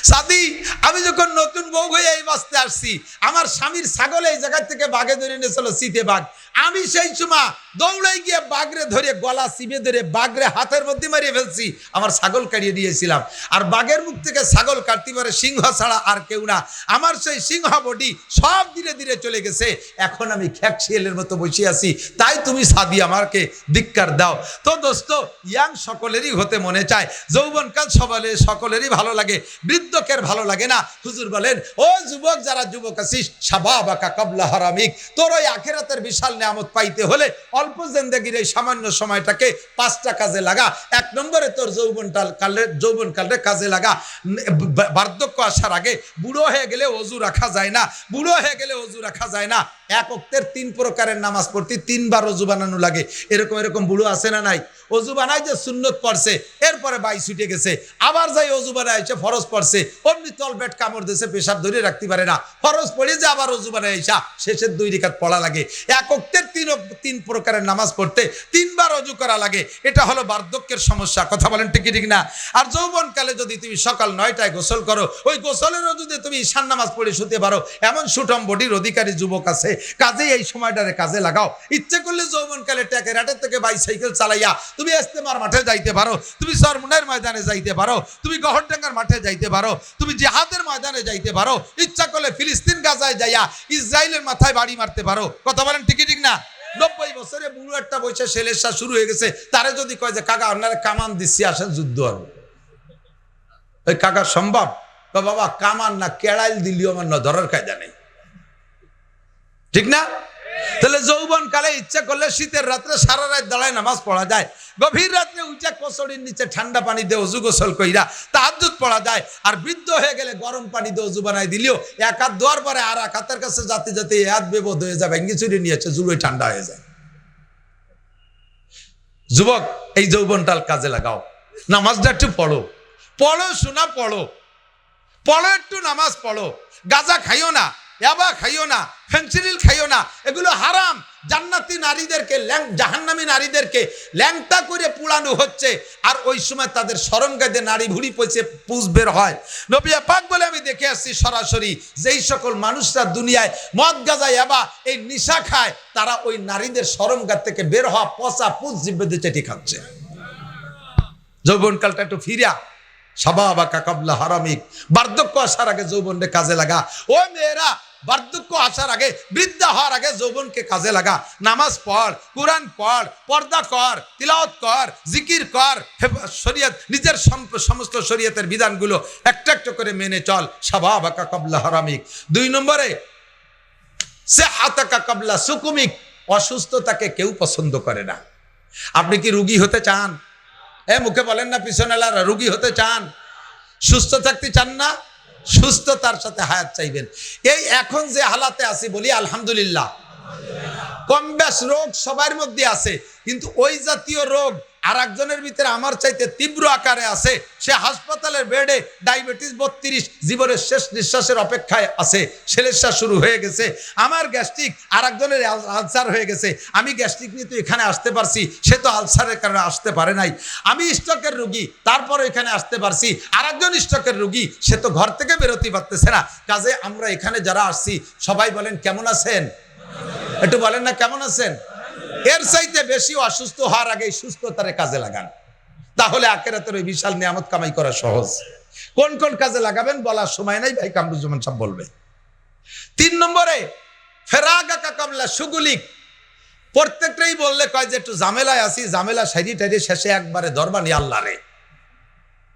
সাদি, আমি যখন নতুন বউ হয়ে এই বাঁচতে আসছি, আমার স্বামীর ছাগল এই জায়গা থেকে বাঘে ধরে নিয়েছিল, শীতে বাঘ। আমি সেই সময় দৌড়ে গিয়ে বাঘরে ধরে গলা চিপে ধরে বাঘরে হাতের মধ্যে মারিয়ে ফেলছি, আমার ছাগল কাটিয়ে দিয়েছিলাম। আর বাঘের মুখ থেকে ছাগল কাটতে পারে সিংহ ছাড়া আর কেউ না। আমার সেই সিংহ বডি সব ধীরে ধীরে চলে গেছে, এখন আমি খ্যাকশিয়ালের মতো বসে আছি। তাই তুমি সাদি আমাকে ধিক্কার দাও। তো দোস্ত, ইয়াং সকলেরই হতে মনে চায়, যৌবনকাল সকলেরই ভালো লাগে, বৃদ্ধকের ভালো লাগে না। হুজুর বলেন, ও যুবক, যারা যুবক আছিস, শাবাবাকা কাবলা হারামিক, তোর ওই আখিরাতের বিশাল নিয়ামত পাইতে হলে অল্প জিন্দেগির এই সামান্য সময়টাকে 5টা কাজে লাগা। 1 নম্বরে তোর যৌবনকালে কাজে লাগা। বার্ধক্য আসার আগে, বুড়ো হয়ে গেলে অজু রাখা যায় না, বুড়ো হয়ে গেলে অজু রাখা যায় না। 1 ওয়াক্তের 3 প্রকারের নামাজ পড়তে 3 বার অজু বানানো লাগে। এরকম বুড়ো আছে না নাই? অজু বানাই যে সুন্নত পড়ছে, এরপরে বাই ছুটে গেছে, আবার যাই অজু বানাইছে ফরজ পড়ছে, অমনি তলবেট কামড় দিয়েছে, পেশাব ধরে রাখতে পারে না, ফরজ পড়ে যে আবার অজু বানাইছা, শেষের 2 রাকাত পড়া লাগে। 1 ওয়াক্তের 3 প্রকারের নামাজ পড়তে 3 বার অজু করা লাগে। এটা হলো বার্ধক্যের সমস্যা। কথা বলেন ঠিক না? আর যৌবনকালে যদি তুমি সকাল 9টায় গোসল করো, ওই গোসলের যদি তুমি ঈশান নামাজ পড়ে শুতে পারো, এমন সুঠম বডির অধিকারী যুবক আছে। কাজেই এই সময়টারে কাজে লাগাও। ইচ্ছে করলে যৌবনকালে ট্যাকের হাটের থেকে বাইসাইকেল চালাইয়া তুমি ইস্তেমার মাঠে যাইতে পারো, তুমি সরমুনের ময়দানে যাইতে পারো, তুমি গহরডাঙ্গার মাঠে যাইতে পারো, তুমি জিহাদের ময়দানে যাইতে পারো, ইচ্ছা করলে ফিলিস্তিন গাজায় যাইয়া ইসরায়েলের মাথায় বাড়ি মারতে পারো। কথা বলেন ঠিক না? 90 বছরে বুড়ো একটা বয়সে সেলেসা শুরু হয়ে গেছে, তারে যদি কয় যে কাকা আপনারা কামান দিচ্ছি, আসেন যুদ্ধ হবে, ওই কাকা সম্ভব? বাবা, কামান না কেড়াইল দিলিও আমার ধরার কায়দা নেই, ঠিক না? তাহলে যৌবন কালে ইচ্ছা করলে শীতের রাত্রে সারা রাত দাঁড়ায় নামাজ পড়া যায়, গভীর রাত্রে উঠে কচড়ির নিচে ঠান্ডা পানি দিয়ে অজু গোসল কইরা তাহাজ্জুদ পড়া যায়। আর বৃদ্ধ হয়ে গেলে গরম পানি দিয়ে অজু বানাই দিলেও 1 হাত দোয়ার পরে আর 1 হাতের কাছে যাতে যাতে হাত বেবোধ হয়ে যায়, ভেঙ্গি চুরি নিয়েছে, জুড়োই ঠান্ডা হয়ে যায়। যুবক, এই যৌবনটাল কাজে লাগাও, নামাজটা একটু পড়ো, শোনা পড়ো, একটু নামাজ পড়ো। গাঁজা খাইও না, ইয়াবা খাইও না, ফেন্সিডিল খাইও না, এগুলো হারাম। জান্নাতি নারীদেরকে জাহান্নামী নারীদেরকে ল্যাংটা করে পুড়ানো হচ্ছে, আর ওই সময় তাদের শরমগাদে নারী ভুড়ি পচে পুষ বের হয়। নবী পাক বলে আমি দেখে আসছি সরাসরি, যেই সকল মানুষরা দুনিয়ায় মদ গাঁজা ইয়াবা এই নিশা খায়, তারা ওই নারীদের শরমগাদ থেকে বের হওয়া পচা পুষ জিব্বে চেটি খাচ্ছে। যৌবনকালটা একটু ফিরা, শাবাবাকা কাবলা হারামিক, বার্ধক্য আসার আগে যৌবনকে কাজে লাগা। ও মেয়েরা, বার্ধক্য আসার আগে, বৃদ্ধা হওয়ার আগে যৌবনকে কাজে লাগা। নামাজ পড়, কোরআন পড়, পর্দা কর, তিলাওয়াত কর, জিকির কর, শরীয়ত, নিজের সমস্ত শরীয়তের বিধানগুলো একটা একটা করে মেনে চল। শাবাবাকা কাবলা হারামিক। 2 নম্বরে, সিহাতাকা কাবলা সুকুমিক, অসুস্থতাকে কেউ পছন্দ করে না। আপনি কি রোগী হতে চান? মুখে বলেন না পিছনেলারা, রোগী হতে চান? সুস্থ থাকতে চান না? সুস্থতার সাথে হায়াত চাইবেন। এই এখন যে হালাতে আছি বলি আলহামদুলিল্লাহ, কম বেশ রোগ সবার মধ্যে আছে, কিন্তু ওই জাতীয় রোগ আর একজনের ভিতরে আমার চাইতে তীব্র আকারে আছে। সে হাসপাতালের বেডে, ডায়াবেটিস 32, জীবনের শেষ নিঃশ্বাসের অপেক্ষায় আছে, সেলেসা শুরু হয়ে গেছে। আমার গ্যাস্ট্রিক, আর একজনের আলসার হয়ে গেছে। আমি গ্যাস্ট্রিক নিয়ে তো এখানে আসতে পারছি, সে তো আলসারের কারণে আসতে পারে নাই। আমি স্ট্রোকের রোগী, তারপরে এখানে আসতে পারছি। আর একজন স্ট্রোকের রোগী, সে তো ঘর থেকে বেরোতে পারতেছে না। কাজে আমরা এখানে যারা আসছি সবাই বলেন কেমন আছেন? একটু বলেন না কেমন আছেন? এর চাইতে বেশি অসুস্থ হওয়ার আগে সুস্থতারে কাজে লাগান, তাহলে আখিরাতের ওই বিশাল নিয়ামত কামাই করা সহজ। কোন কোন কাজে লাগাবেন বলার সময় নাই, ভাই কামরুজ্জামান সাহেব বলবে। 3 নম্বরে, ফেরাগাকা কাবলা সুগুলিক, প্রত্যেকটাই বললে কয় যে একটু ঝামেলায় আছি, ঝামেলা সাইরি টাইরি শেষে একবারে ধরবানি আল্লাহ রে,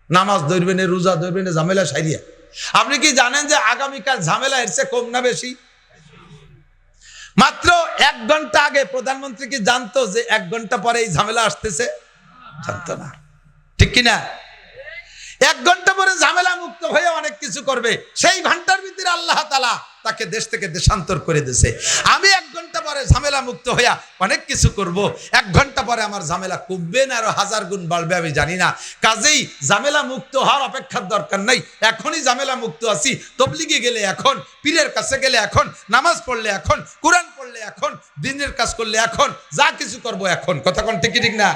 নামাজ ধরবেন, রোজা ধরবেন, ঝামেলা সাইরিয়া। আপনি কি জানেন যে আগামীকাল ঝামেলা এর চেয়ে কম না বেশি? মাত্র 1 ঘন্টা আগে প্রধানমন্ত্রী কি জানতো যে 1 ঘন্টা পরে এই ঝামেলা আসতেছে? জানতো না। ঠিক কিনা? 1 ঘন্টা পরে ঝামেলা মুক্ত হয়ে অনেক কিছু করবে, সেই ঘন্টার ভিতরে আল্লাহ তাআলা তাকে দেশ থেকে দেশান্তর করে দিয়েছে। আমি 1 ঘন্টা পরে ঝামেলা মুক্ত হইয়া অনেক কিছু করব, 1 ঘন্টা পরে আমার ঝামেলা কমবে না আরো 1000 গুণ বাড়বে, আমি জানি না। কাজেই ঝামেলা মুক্ত হওয়ার অপেক্ষার দরকার নাই, এখনই ঝামেলা মুক্ত আছি। তবলিগে গেলে এখন, পীরের কাছে গেলে এখন, নামাজ পড়লে এখন, কোরআন পড়লে এখন, দিনের কাজ করলে এখন, যা কিছু করব এখন। কথা কোন ঠিক ঠিক না?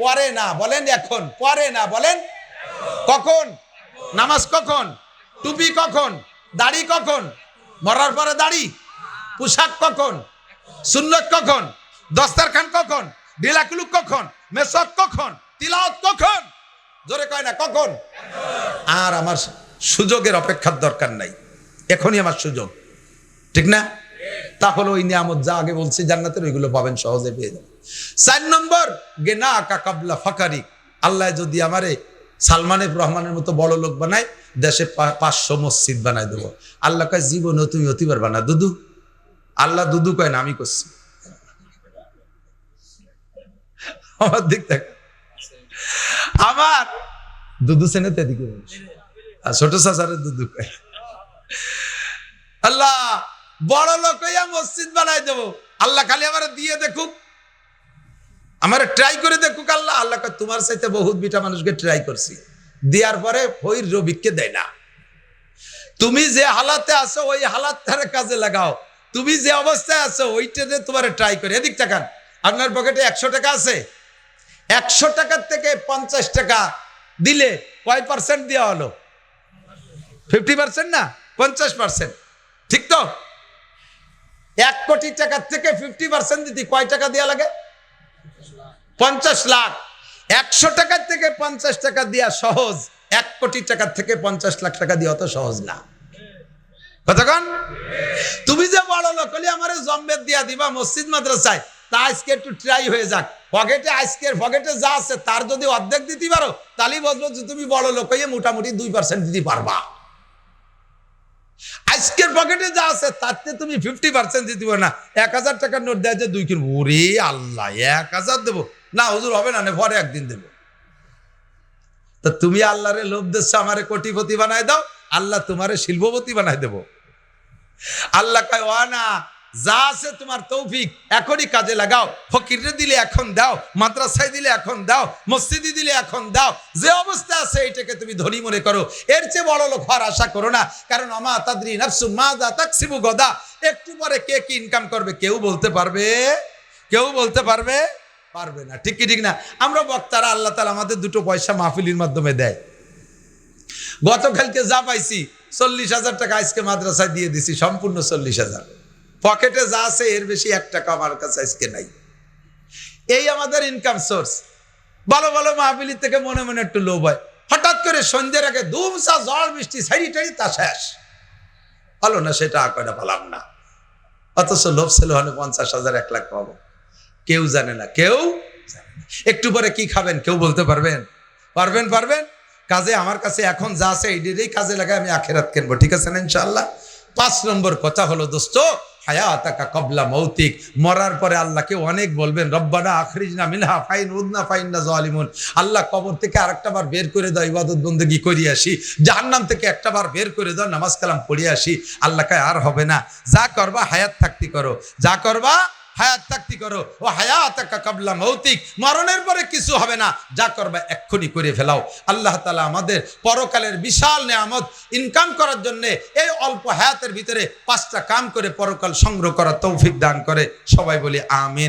পরে না বলেন এখন, পরে না বলেন কখন? নামাজ কখন? টুপি কখন? দাড়ি কখন? মরার পরে দাড়ি? পোশাক কখন? সুন্নত কখন? দস্তারখান কখন? ঢিলাকুলুক কখন? মেসক কখন? তিলাওয়াত কখন? জোরে কয় না কখন? আর আমার সুযোগের অপেক্ষার দরকার নাই, এখনই আমার সুযোগ, ঠিক না? তাহলে ওই নিয়ামত যা আগে বলছি জান্নাতের, ওইগুলো পাবেন, সহজে পেয়ে যাবেন। 4 নম্বর, গেনা কা কাবলা ফাকারি। আল্লাহ যদি আমারে সালমান রহমানের মতো বড় লোক বানায়, দেশে 500 মসজিদ বানায় দেবো। আল্লাহ কয় জীবনে তুমি অতি পারবা না দুদু। আল্লাহ দুদু কয় না, আমি করছি। আমার দিক থেকে আমার দুদু সেনেতে দিকে আর ছোট চাচারের দুদু কয়। আল্লাহ বড় লোক হইয়া মসজিদ বানায় দেবো। আল্লাহ খালি আমার দিয়ে দেখুক, আমার ট্রাই করে দেখুক। আল্লাহ আল্লাহ তোমার চাইতে বহুত বিটা মানুষকে ট্রাই করছি, দেওয়ার পরে ওই রবিককে দেয় না। তুমি যে হালাতে আছো ওই হালাতটারে কাজে লাগাও, তুমি যে অবস্থায় আছো ওইটাতে তোমার ট্রাই করে। এদিক টাকান, আপনার পকেটে 100 টাকা আছে, 100 টাকার থেকে 50 টাকা দিলে কয় পার্সেন্ট দেওয়া হলো? 50% না 50%, ঠিক তো? 1 কোটি টাকার থেকে 50% দিতে কয় টাকা দেওয়া লাগে? 50 লাখ। 100 টাকার থেকে 50 টাকা দেওয়া সহজ, 1 কোটি টাকার থেকে 50 লাখ টাকা দেওয়া তো সহজ না। কতক্ষণ? তুমি যে বড় লোক হলে আমার জম্বেদ দিয়া দিবা মসজিদ মাদ্রাসায়, তা আজকে একটু ট্রাই হয়ে যাক। পকেটে আজকের পকেটে যা আছে তার যদি অর্ধেক দিতে পারো, তাহলেই বলবো যে তুমি বড় লোক হয়ে মোটামুটি 2% দিতে পারবা। আজকের পকেটে যা আছে তাতে তুমি 50% দিতে পারো না। 1000 টাকার নোট দেয় যে 2 কিনবো, ওরে আল্লাহ 1000 দেবো না হুজুর, হবে না, পরে একদিন দেবো। তা তুমি আল্লাহরে লোভ দিচ্ছ আমারে কোটিপতি বানায় দাও, আল্লাহ তোমারে শিল্পপতি বানায় দেবো। আল্লাহ কয় ওয়া না, যা আছে তোমার তৌফিক, এখনই কাজে লাগাও। ফকিরে দিলে এখন দাও, মাদ্রাসায় দিলে এখন দাও, মসজিদে দিলে এখন দাও। যে অবস্থা আছে এটাকে তুমি ধনী মনে করো, এর চেয়ে বড় লোক হওয়ার আশা করো না। কারণ আমা তাদরি নাফসুম মাযা তাকসিবু গাদা, একটু পরে কে কি ইনকাম করবে কেউ বলতে পারবে? কেউ বলতে পারবে? পারবে না। ঠিক কি ঠিক না? আমরা বক্তারা আল্লাহ তাআলা আমাদের 2 পয়সা মাহফিলের মাধ্যমে দেয়। গতকালকে যা পাইছি 40,000 টাকা আজকে মাদ্রাসায় দিয়ে দিছি, সম্পূর্ণ 40,000। পকেটে যা আছে এর বেশি 1 টাকা আমার কাছে আজকে নাই। এই আমাদের ইনকাম সোর্স। ভালো ভালো মাহফিলি থেকে মনে মনে একটু লোভ হয়, হঠাৎ করে সন্ধ্যের আগে ধুমসা ঝড় বৃষ্টি সাইডি টাইডি তা শেষ হলো না, সেটা কয়টা পালাম না। অথচ লোভ ছিল হলে 50,000 1 লাখ পাবো, কেউ জানে না, কেউ জানে না। একটু পরে কি খাবেন কেউ বলতে পারবেন? পারবেন? পারবেন? কাজে আমার কাছে এখন যা আছে এইটাই কাজে লাগায় আমি আখিরাত কিনবো, ঠিক আছে না ইনশাআল্লাহ? 5 নম্বর কথা হলো দোস্ত, হায়াতাকা কবলা মৌতিক। মরার পরে আল্লাহকে অনেক বলবেন, রব্বানা আখরিজনা মিনহা ফাইন উদনা ফাইন্না জালিমুন। আল্লাহ কবর থেকে আরেকটা বার বের করে দাও, ইবাদত বন্দেগী করি আসি। জাহান্নাম থেকে একটা বার বের করে দাও, নামাজ কালাম পড়ে আসি। আল্লাহ কয় আর হবে না, যা করবা হায়াত থাকতে করো, যা করবা হায়াত থাকতে করো। ও হায়াতাকা কবলা মৌতিক, মরণের পরে কিছু হবে না, যা করবা এক্ষুনি করে ফেলাও। আল্লাহ তাআলা আমাদের পরকালের বিশাল নেয়ামত ইনকাম করার জন্য এই অল্প হায়াতের ভিতরে 5টা কাম করে পরকাল সংগ্রহ করার তৌফিক দান করে। সবাই বলি আমিন।